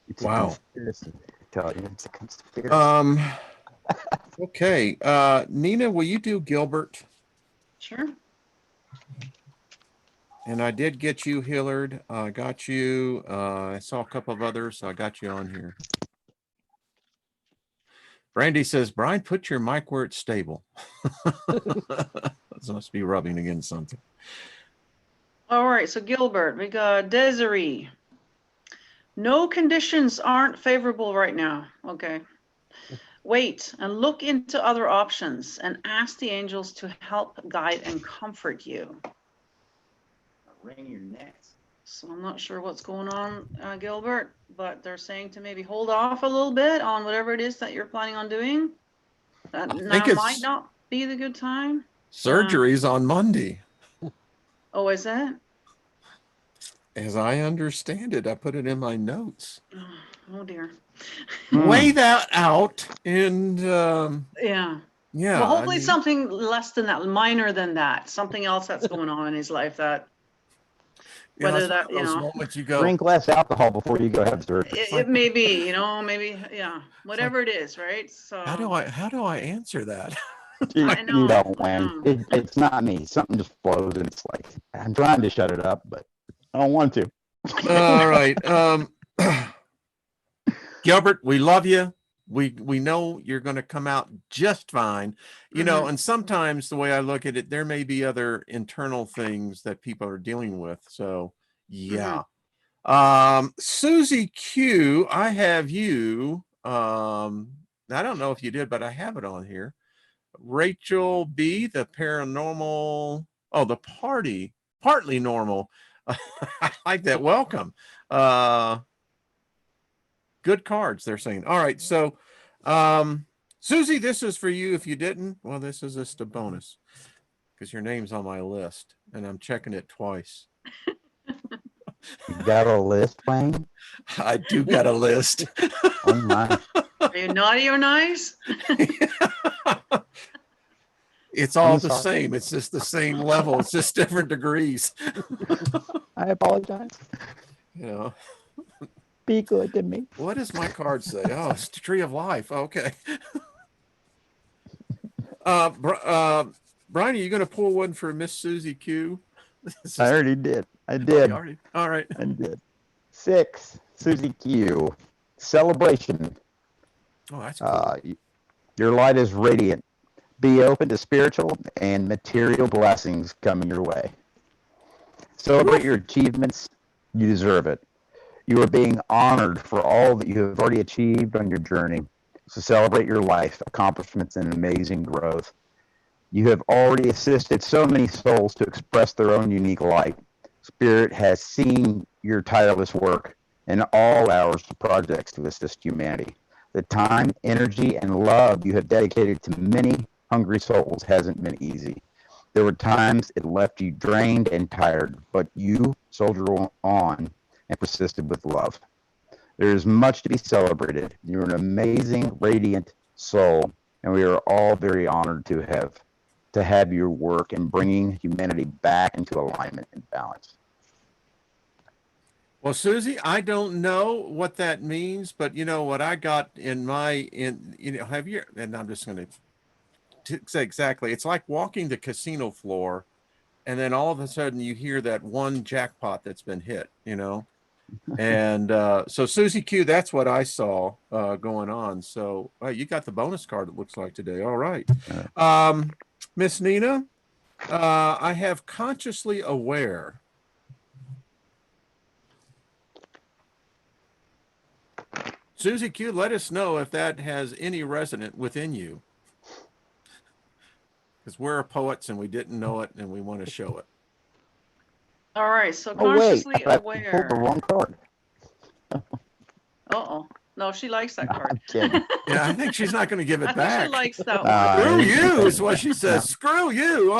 It's Wow. a conspiracy. I tell you, it's a conspiracy. Okay. Nina, will you do Gilbert? Sure. And I did get you, Hillard. I got you. I saw a couple of others, so I got you on here. Brandy says, Brian, put your mic where it's stable. This must be rubbing against something. All right, so Gilbert, we got Desiree. No conditions aren't favorable right now. Okay. Wait and look into other options and ask the angels to help guide and comfort you. Wring your necks. So I'm not sure what's going on, Gilbert, but they're saying to maybe hold off a little bit on whatever it is that you're planning on doing. That now might not be the good time. Surgery's on Monday. Oh, is that? As I understand it, I put it in my notes. Oh dear. Weigh that out and yeah. Yeah. Well, hopefully something less than that, minor than that, something else that's going on in his life that whether that, you know, moments you go, drink less alcohol before you go have surgery. it may be, you know, maybe, yeah, whatever it is, right? So how do I answer that? I know, you don't win. It's not me. Something just flows, and it's like I'm trying to shut it up, but I don't want to. All right. Gilbert, we love you. We know you're going to come out just fine. You know, and sometimes the way I look at it, there may be other internal things that people are dealing with. So yeah. Susie Q, I have you. I don't know if you did, but I have it on here. Rachel B, the paranormal. Oh, the partly normal. I like that. Welcome. Good cards, they're saying. All right, so Susie, this is for you. If you didn't, well, this is just a bonus because your name's on my list and I'm checking it twice. You got a list, Wayne? I do got a list. Oh my. are you naughty or nice? It's all the same. It's just the same level. It's just different degrees. I apologize. You know. Be good to me. What does my card say? Oh, it's the tree of life. Okay. Brian, are you going to pull one for Miss Susie Q? I already did. I did. All right. I did. 6, Susie Q. Celebration. Oh, that's cool. Your light is radiant. Be open to spiritual and material blessings coming your way. Celebrate your achievements. You deserve it. You are being honored for all that you have already achieved on your journey. So celebrate your life, accomplishments, and amazing growth. You have already assisted so many souls to express their own unique light. Spirit has seen your tireless work and all hours of projects to assist humanity. The time, energy, and love you have dedicated to many hungry souls hasn't been easy. There were times it left you drained and tired, but you soldiered on and persisted with love. There is much to be celebrated. You're an amazing, radiant soul, and we are all very honored to have your work in bringing humanity back into alignment and balance. Well, Susie, I don't know what that means, but you know what I got have you, and I'm just going to say exactly, it's like walking the casino floor and then all of a sudden you hear that one jackpot that's been hit, you know, And so Susie Q, that's what I saw going on. So you got the bonus card, it looks like today. All right. Miss Nina, I have consciously aware. Susie Q, let us know if that has any resonant within you. Because we're poets and we didn't know it and we want to show it. All right, so Oh wait, consciously I pulled the aware. wrong card. Uh-oh. No, she likes that card. I'm kidding. Yeah, I think she's not going to give I it think she back. likes that Screw one. you is what she says. Screw you.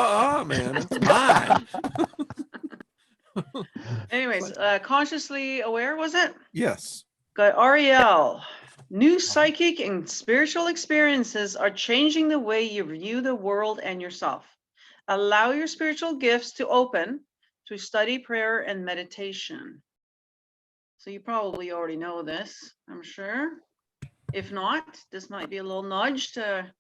Man, it's mine. Anyways, consciously aware, was it? Yes. Got Ariel. New psychic and spiritual experiences are changing the way you view the world and yourself. Allow your spiritual gifts to open through study, prayer, and meditation. So you probably already know this, I'm sure. If not, this might be a little nudge to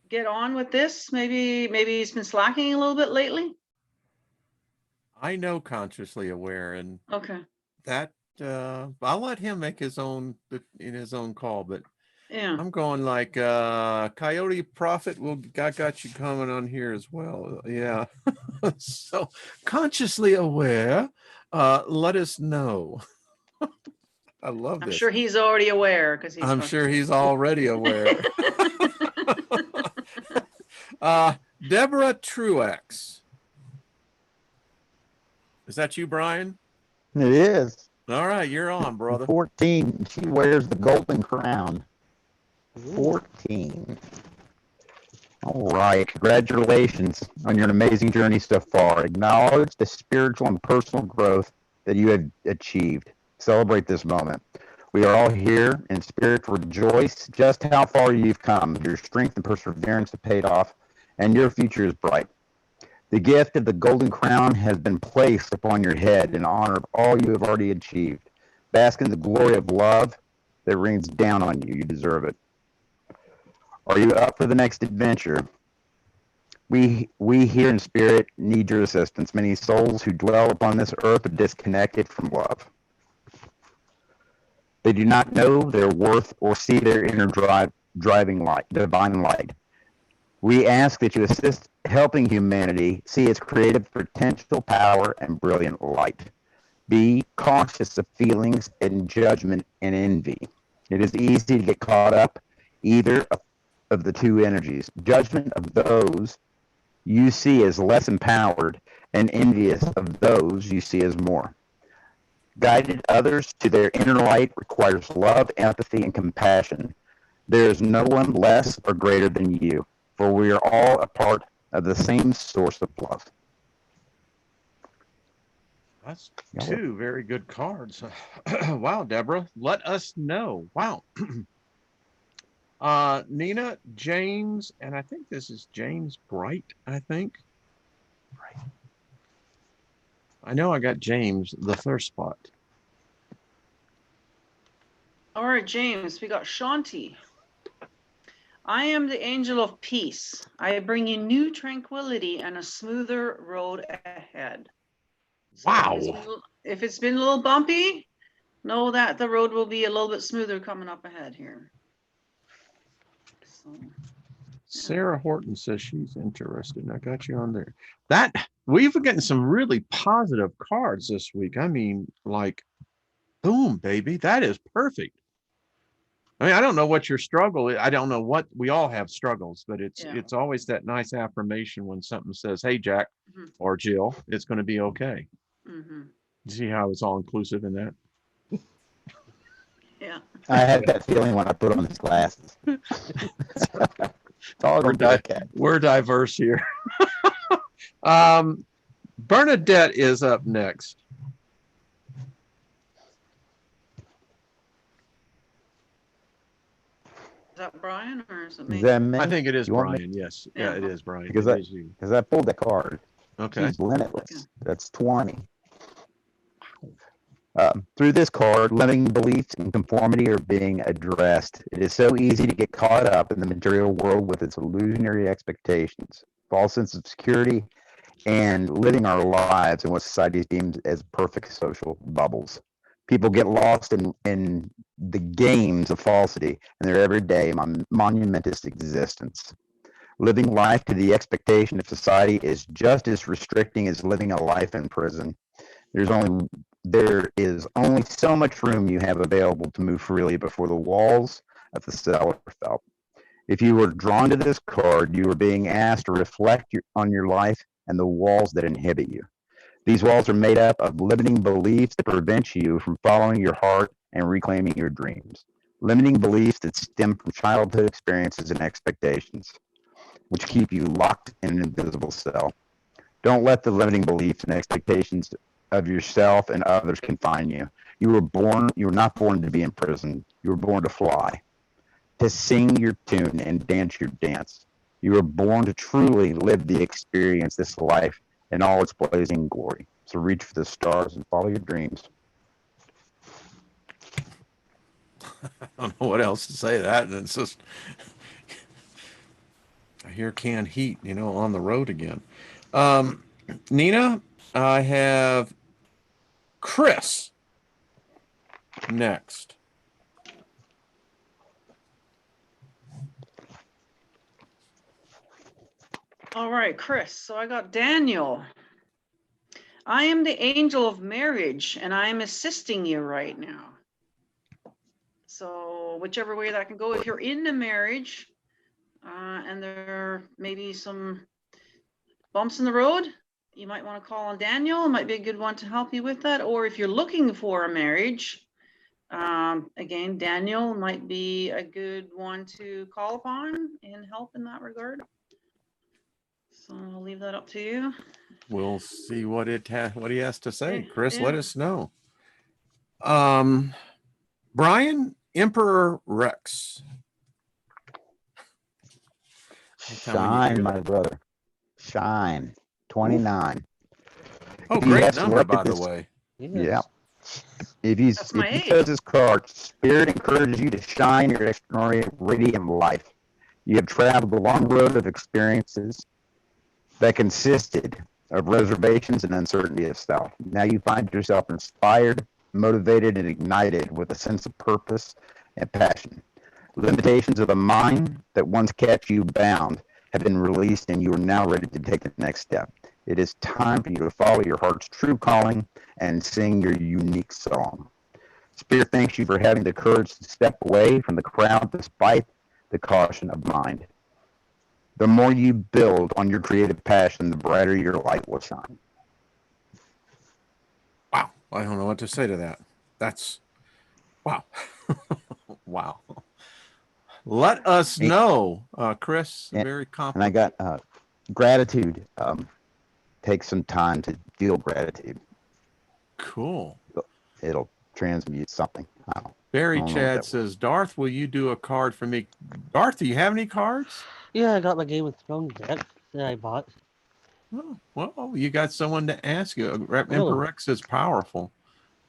get on with this. Maybe he's been slacking a little bit lately. I know consciously aware, and Okay. that I'll let him make his own in his own call, but Yeah. I'm going like Coyote Prophet got you coming on here as well. Yeah. So consciously aware, let us know. I love I'm this. sure he's already aware because he's I'm sure he's already aware. Deborah Truex. Is that you, Brian? It is. All right, you're on, brother. 14. She wears the golden crown. 14. All right. Congratulations on your amazing journey so far. Acknowledge the spiritual and personal growth that you have achieved. Celebrate this moment. We are all here in spirit to rejoice just how far you've come. Your strength and perseverance have paid off, and your future is bright. The gift of the golden crown has been placed upon your head in honor of all you have already achieved. Bask in the glory of love that rains down on you. You deserve it. Are you up for the next adventure? We here in spirit need your assistance. Many souls who dwell upon this earth are disconnected from love. They do not know their worth or see their inner divine light. We ask that you assist helping humanity see its creative potential, power, and brilliant light. Be cautious of feelings and judgment and envy. It is easy to get caught up either of the two energies. Judgment of those you see as less empowered and envious of those you see as more. Guiding others to their inner light requires love, empathy, and compassion. There is no one less or greater than you, for we are all a part of the same source of love. That's two very good cards. Wow, Deborah, let us know. Wow. Nina, James, and I think this is James Bright, I think. Right. I know I got James, the first spot. All right, James, we got Shanti. I am the angel of peace. I bring you new tranquility and a smoother road ahead. So Wow. If it's been a little bumpy, know that the road will be a little bit smoother coming up ahead here. So, Sarah Horton says she's interested. I got you on there. That we've been getting some really positive cards this week. I mean, like, boom, baby, that is perfect. I mean, I don't know what your struggle is. I don't know what we all have struggles, but it's always that nice affirmation when something says, "Hey, Jack or Jill, it's going to be okay." You see how it's all inclusive in that? Yeah. I had that feeling when I put on his glasses. We're diverse here. Bernadette is up next. Is that Brian or is it me? Is that me? I think it is Brian. Yes. Yeah, it is Brian. Because I pulled the card. Okay. She's limitless. Okay. That's 20. Through this card, limiting beliefs and conformity are being addressed. It is so easy to get caught up in the material world with its illusionary expectations, false sense of security, and living our lives in what society deems as perfect social bubbles. People get lost in the games of falsity in their everyday monumentous existence. Living life to the expectation of society is just as restricting as living a life in prison. There is only so much room you have available to move freely before the walls of the cell are felt. If you were drawn to this card, you were being asked to reflect on your life and the walls that inhibit you. These walls are made up of limiting beliefs that prevent you from following your heart and reclaiming your dreams. Limiting beliefs that stem from childhood experiences and expectations, which keep you locked in an invisible cell. Don't let the limiting beliefs and expectations of yourself and others confine you. You were not born to be in prison. You were born to fly, to sing your tune and dance your dance. You were born to truly live the experience, this life, in all its blazing glory. So reach for the stars and follow your dreams. I don't know what else to say to that. And it's just, I hear canned heat, on the road again. Nina, I have Chris next. All right, Chris. So I got Daniel. I am the angel of marriage, and I am assisting you right now. So whichever way that can go, if you're in a marriage and there may be some bumps in the road, you might want to call on Daniel. It might be a good one to help you with that. Or if you're looking for a marriage, again, Daniel might be a good one to call upon and help in that regard. So I'll leave that up to you. We'll see what he has to say. Okay, Chris, yeah. let us know. Brian, Emperor Rex. Shine, my brother. Shine. 29. Oh, If you great have to number, look by at the this- way. Yeah. Yes. That's my If you age. chose this card, Spirit encourages you to shine your extraordinary radiant life. You have traveled a long road of experiences that consisted of reservations and uncertainty of self. Now you find yourself inspired, motivated, and ignited with a sense of purpose and passion. Limitations of the mind that once kept you bound have been released, and you are now ready to take the next step. It is time for you to follow your heart's true calling and sing your unique song. Spirit thanks you for having the courage to step away from the crowd despite the caution of mind. The more you build on your creative passion, the brighter your light will shine. Wow. I don't know what to say to that. That's wow. Wow. Let us know, Chris. Very And I complicated. got gratitude. Take some time to feel gratitude. Cool. It'll transmute something. Barry I don't know what Chad that says, Darth, will you do a card for me? Darth, do you have any cards? Yeah, I got my Game of Thrones deck that I bought. Oh, well, you got someone to ask you. Emperor Oh. Rex is powerful.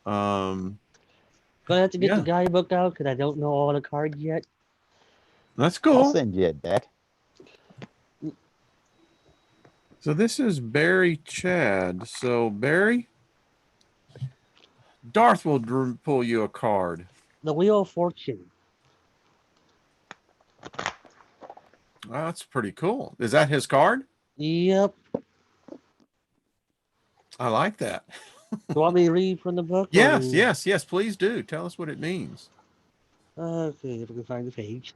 Gonna have to get the Yeah. guidebook out because I don't know all the cards yet. That's I'll cool. send you a deck. So this is Barry Chad. So Barry, Darth will pull you a card. The Wheel of Fortune. Oh, that's pretty cool. Is that his card? Yep. I like that. You want me to read from the book? Yes, yes, yes. Please do. Tell us what it means. Okay, if we can find the page.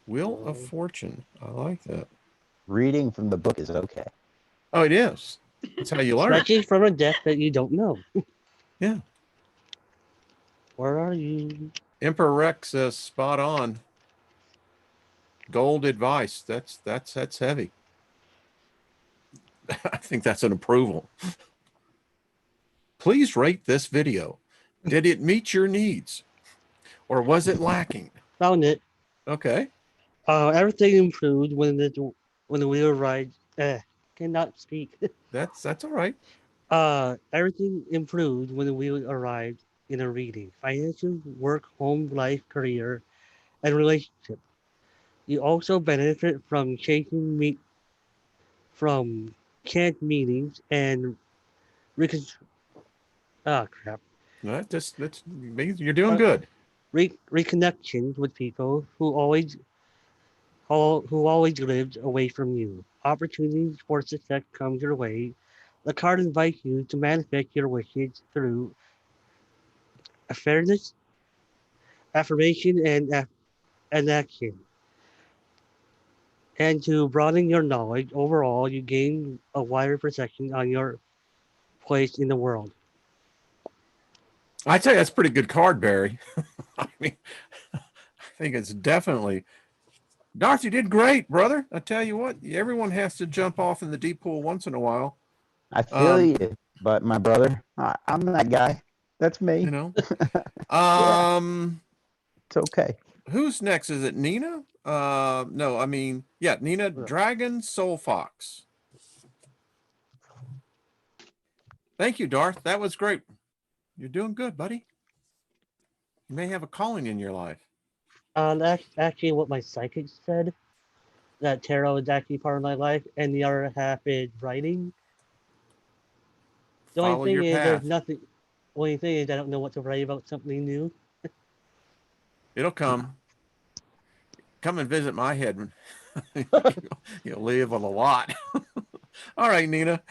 Wheel of Fortune. I like that. Reading from the book is okay. Oh, it is. That's how you learn. Especially from a deck that you don't know. Yeah. Where are you? Emperor Rex says spot on. Gold advice. That's heavy. I think that's an approval. Please rate this video. Did it meet your needs? Or was it lacking? Found it. Okay. Everything improved when the wheel ride. Cannot speak. That's all right. Everything improved when the wheel arrived in a reading. Financial, work, home, life, career, and relationship. You also benefit from changing from canned meetings and recon- oh crap. That's you're doing good. Reconnection with people who always lived away from you. Opportunities for success comes your way. The card invites you to manifest your wishes through fairness, affirmation, and action. And to broaden your knowledge, overall, you gain a wider perception on your place in the world. I tell you, that's a pretty good card, Barry. I mean, I think it's definitely. Darth, you did great, brother. I tell you what, everyone has to jump off in the deep pool once in a while. I feel you, but my brother, I'm that guy. That's me. You know. Yeah. It's okay. Who's next? Is it Nina? No, I mean, yeah, Nina, Dragon, Soul Fox. Thank you, Darth. That was great. You're doing good, buddy. You may have a calling in your life. That's actually what my psychic said. That tarot is actually part of my life, and the other half is writing. The Follow only thing your is, path. there's nothing. The only thing is, I don't know what to write about something new. It'll come. Come and visit my head. You'll live on a lot. All right, Nina.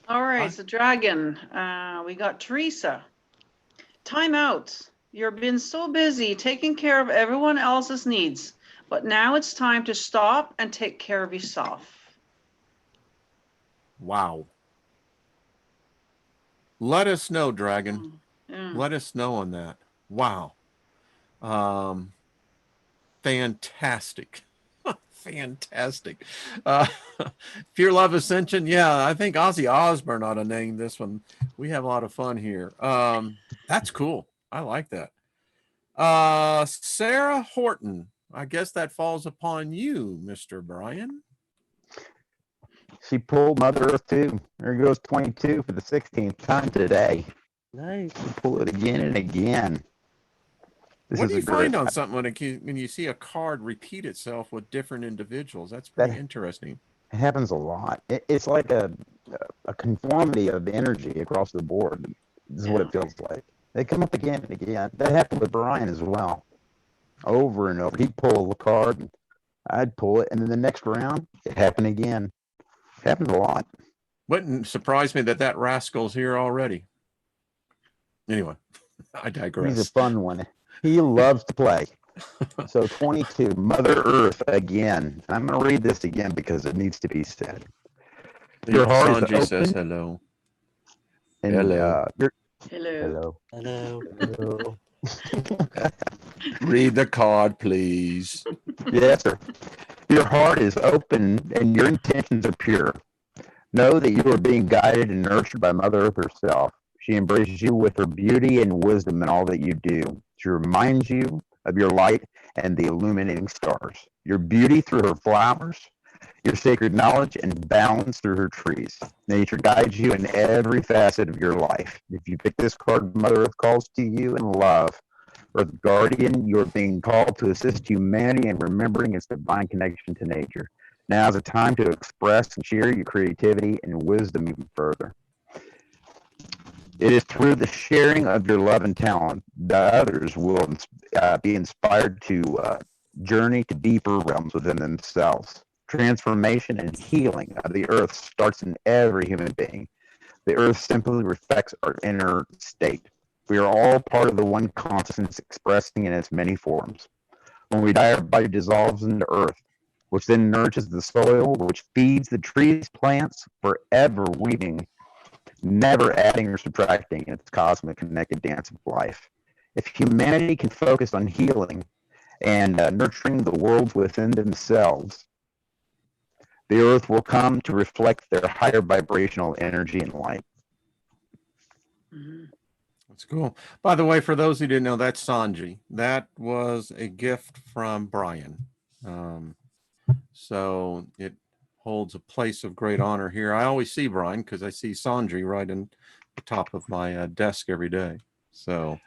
All right, so Dragon, we got Teresa. Time out. You've been so busy taking care of everyone else's needs, but now it's time to stop and take care of yourself. Wow. Let us know, Dragon. Yeah. Let us know on that. Wow. Fantastic. Fantastic. Pure Love Ascension. Yeah, I think Ozzy Osbourne ought to name this one. We have a lot of fun here. That's cool. I like that. Sarah Horton. I guess that falls upon you, Mr. Brian. She pulled Mother Earth too. There goes 22 for the 16th time today. Nice. Pull it again and again. What do you find on something when you see a card repeat itself with different individuals? That's pretty interesting. It happens a lot. It's like a conformity of energy across the board. This is what it feels like. They come up again and again. That happened with Brian as well. Over and over. He'd pull the card, and I'd pull it, and then the next round, it happened again. It happens a lot. Wouldn't surprise me that rascal's here already. Anyway, I digress. He's a fun one. He loves to play. So 22, Mother Earth again. I'm going to read this again because it needs to be said. Your heart Sanji is says open. hello. And, Hello. Hello. Hello. Read the card, please. Yes, sir. Your heart is open and your intentions are pure. Know that you are being guided and nurtured by Mother Earth herself. She embraces you with her beauty and wisdom in all that you do. She reminds you of your light and the illuminating stars, your beauty through her flowers, your sacred knowledge and balance through her trees. Nature guides you in every facet of your life. If you pick this card, Mother Earth calls to you in love. Earth Guardian, you are being called to assist humanity in remembering its divine connection to nature. Now is the time to express and share your creativity and wisdom even further. It is through the sharing of your love and talent that others will be inspired to journey to deeper realms within themselves. Transformation and healing of the earth starts in every human being. The earth simply reflects our inner state. We are all part of the one consciousness expressing in its many forms. When we die, our body dissolves into earth, which then nourishes the soil, which feeds the trees, plants, forever weaving, never adding or subtracting in its cosmic connected dance of life. If humanity can focus on healing and nurturing the worlds within themselves, the earth will come to reflect their higher vibrational energy and light. Mm-hmm. That's cool. By the way, for those who didn't know, that's Sanji. That was a gift from Brian. So it holds a place of great honor here. I always see Brian because I see Sanji right in the top of my desk every day. So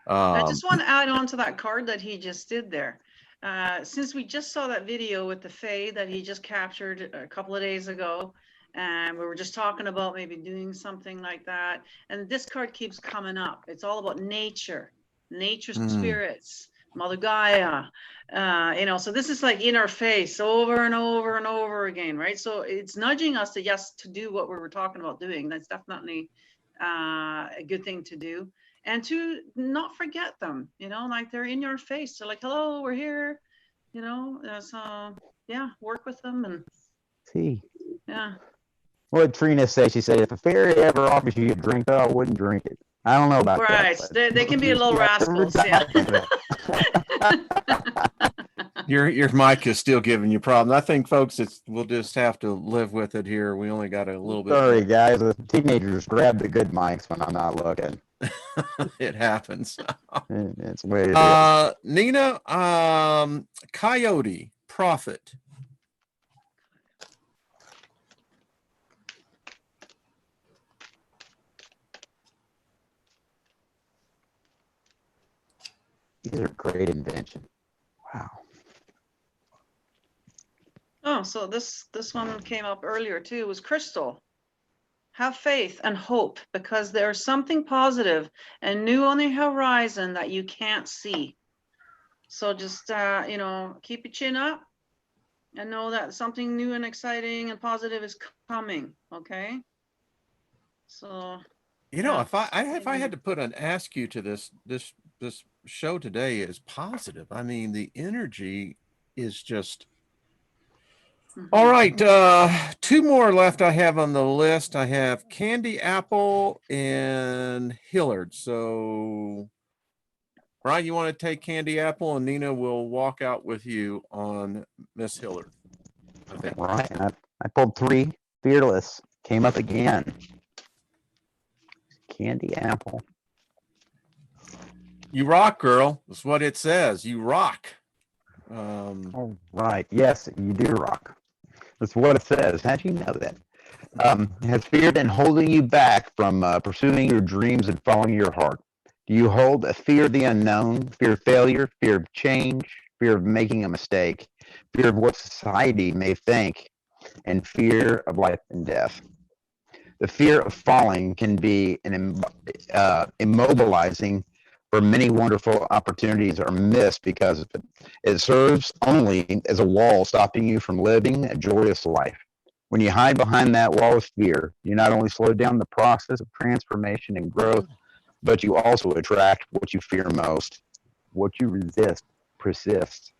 I just want to add on to that card that he just did there. Since we just saw that video with the Fae that he just captured a couple of days ago, And we were just talking about maybe doing something like that. And this card keeps coming up. It's all about nature, nature's spirits, Mother Gaia, you know, so this is like in our face over and over and over again, right? So it's nudging us to, yes, to do what we were talking about doing. That's definitely a good thing to do. And to not forget them, you know, like they're in your face. They're like, hello, we're here, you know, so yeah, work with them and See, yeah. what did Trina say? She said, if a fairy ever offers you a drink, I wouldn't drink it. I don't know about Right, that. they can be a little rascals, yeah. Your mic is still giving you problems. I think, folks, we'll just have to live with it here. We only got a little bit. Sorry, guys. The teenagers grab the good mics when I'm not looking. It happens. It's the way it is. Nina, Coyote, Prophet. These are great invention. Wow. Oh, so this one came up earlier too. It was Crystal. Have faith and hope because there's something positive and new on the horizon that you can't see. So just you know, keep your chin up and know that something new and exciting and positive is coming. Okay. So You know, yeah. if I had to put an ask you to this show today is positive. I mean, the energy is just all right. Two more left I have on the list. I have Candy Apple and Hillard. So Brian, you want to take Candy Apple, and Nina will walk out with you on Miss Hillard. I think. Right. I pulled 3. Fearless came up again. Candy Apple. You rock, girl. That's what it says. You rock. All right. Yes, you do rock. That's what it says. How'd you know that? Has fear been holding you back from pursuing your dreams and following your heart? Do you hold a fear of the unknown, fear of failure, fear of change, fear of making a mistake, fear of what society may think, and fear of life and death? The fear of falling can be immobilizing, where many wonderful opportunities are missed because of it. It serves only as a wall stopping you from living a joyous life. When you hide behind that wall of fear, you not only slow down the process of transformation and growth, but you also attract what you fear most. What you resist persists.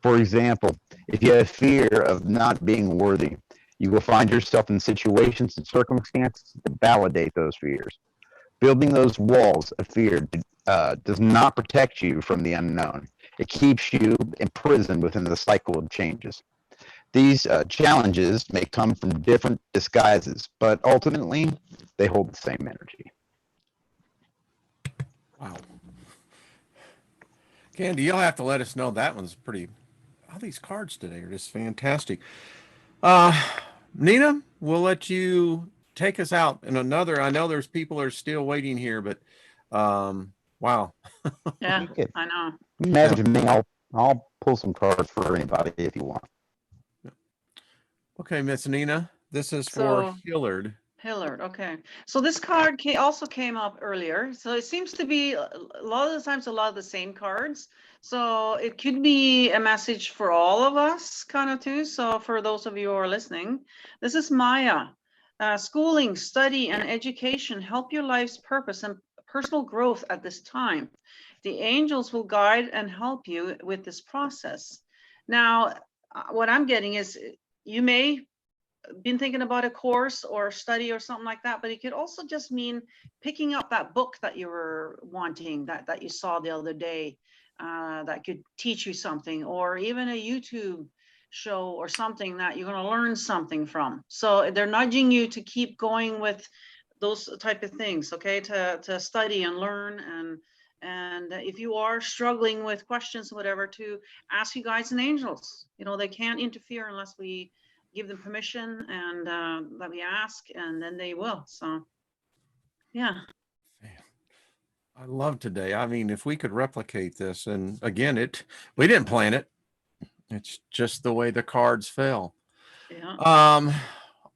For example, if you have fear of not being worthy, you will find yourself in situations and circumstances that validate those fears. Building those walls of fear does not protect you from the unknown. It keeps you imprisoned within the cycle of changes. These challenges may come from different disguises, but ultimately, they hold the same energy. Wow. Candy, you'll have to let us know. That one's pretty. All these cards today are just fantastic. Nina, we'll let you take us out in another. I know there's people are still waiting here, but wow. Yeah, I know. Message me. I'll pull some cards for anybody if you want. Okay, Miss Nina, this is for Hillard. Hillard, okay. So this card also came up earlier. So it seems to be a lot of the times a lot of the same cards. So it could be a message for all of us kind of too. So for those of you who are listening, this is Maya. Schooling, study, and education help your life's purpose and personal growth at this time. The angels will guide and help you with this process. Now, what I'm getting is you may been thinking about a course or study or something like that, but it could also just mean picking up that book that you were wanting, that you saw the other day, that could teach you something, or even a YouTube show or something that you're going to learn something from. So they're nudging you to keep going with those type of things, okay, to study and learn, and if you are struggling with questions or whatever, to ask you guides and angels. You know, they can't interfere unless we give them permission and that we ask, and then they will. So yeah. I love today. I mean, if we could replicate this, and again, we didn't plan it. It's just the way the cards fell. Yeah.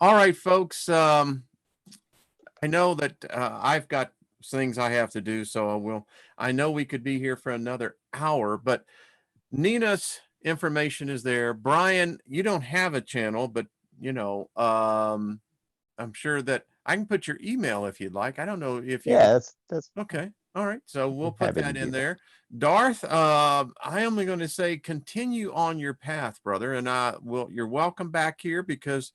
All right, folks. I know that I've got things I have to do, so I know we could be here for another hour, but Nina's information is there. Brian, you don't have a channel, but you know, I'm sure that I can put your email if you'd like. I don't know if you. Yeah, that's Okay. All right. So we'll put happy to that do in that. there. Darth, I am only going to say continue on your path, brother. And you're welcome back here because,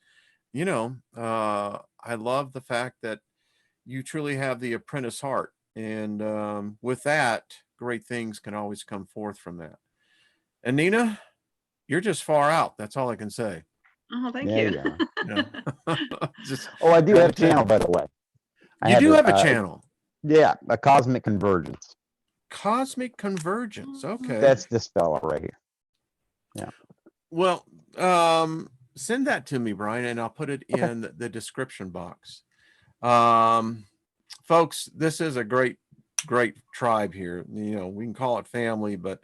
you know, I love the fact that you truly have the apprentice heart. And with that, great things can always come forth from that. And Nina, you're just far out. That's all I can say. Oh, thank There you. you are. Yeah. Just Oh, I do gotta have a tell you. channel, by the way. You do have a channel. Yeah, a Cosmic Convergence. Cosmic Convergence. Okay. That's this fella right here. Well, send that to me, Brian, and I'll put it in the description box. Folks, this is a great tribe here. You know, we can call it family, but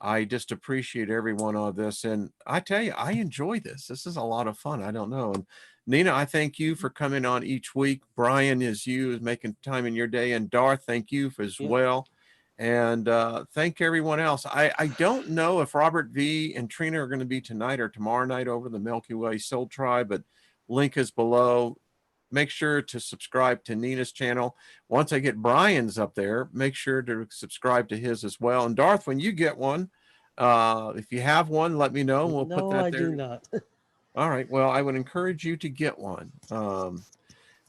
I just appreciate everyone on this. And I tell you, I enjoy this. This is a lot of fun. I don't know. And Nina, I thank you for coming on each week. Brian is making time in your day. And Darth, thank you as well. And thank everyone else. I don't know if Robert V and Trina are going to be tonight or tomorrow night over the Milky Way Soul Tribe, but link is below. Make sure to subscribe to Nina's channel. Once I get Brian's up there, make sure to subscribe to his as well. And Darth, when you get one, if you have one, let me know. We'll put that there. No, I do not. All right. Well, I would encourage you to get one.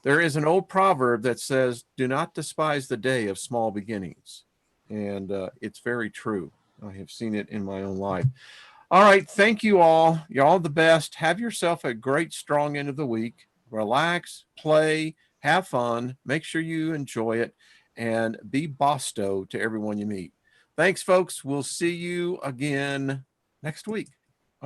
There is an old proverb that says, "Do not despise the day of small beginnings." And it's very true. I have seen it in my own life. All right. Thank you all. You're all the best. Have yourself a great, strong end of the week. Relax, play, have fun. Make sure you enjoy it and be BOSTO to everyone you meet. Thanks, folks. We'll see you again next week.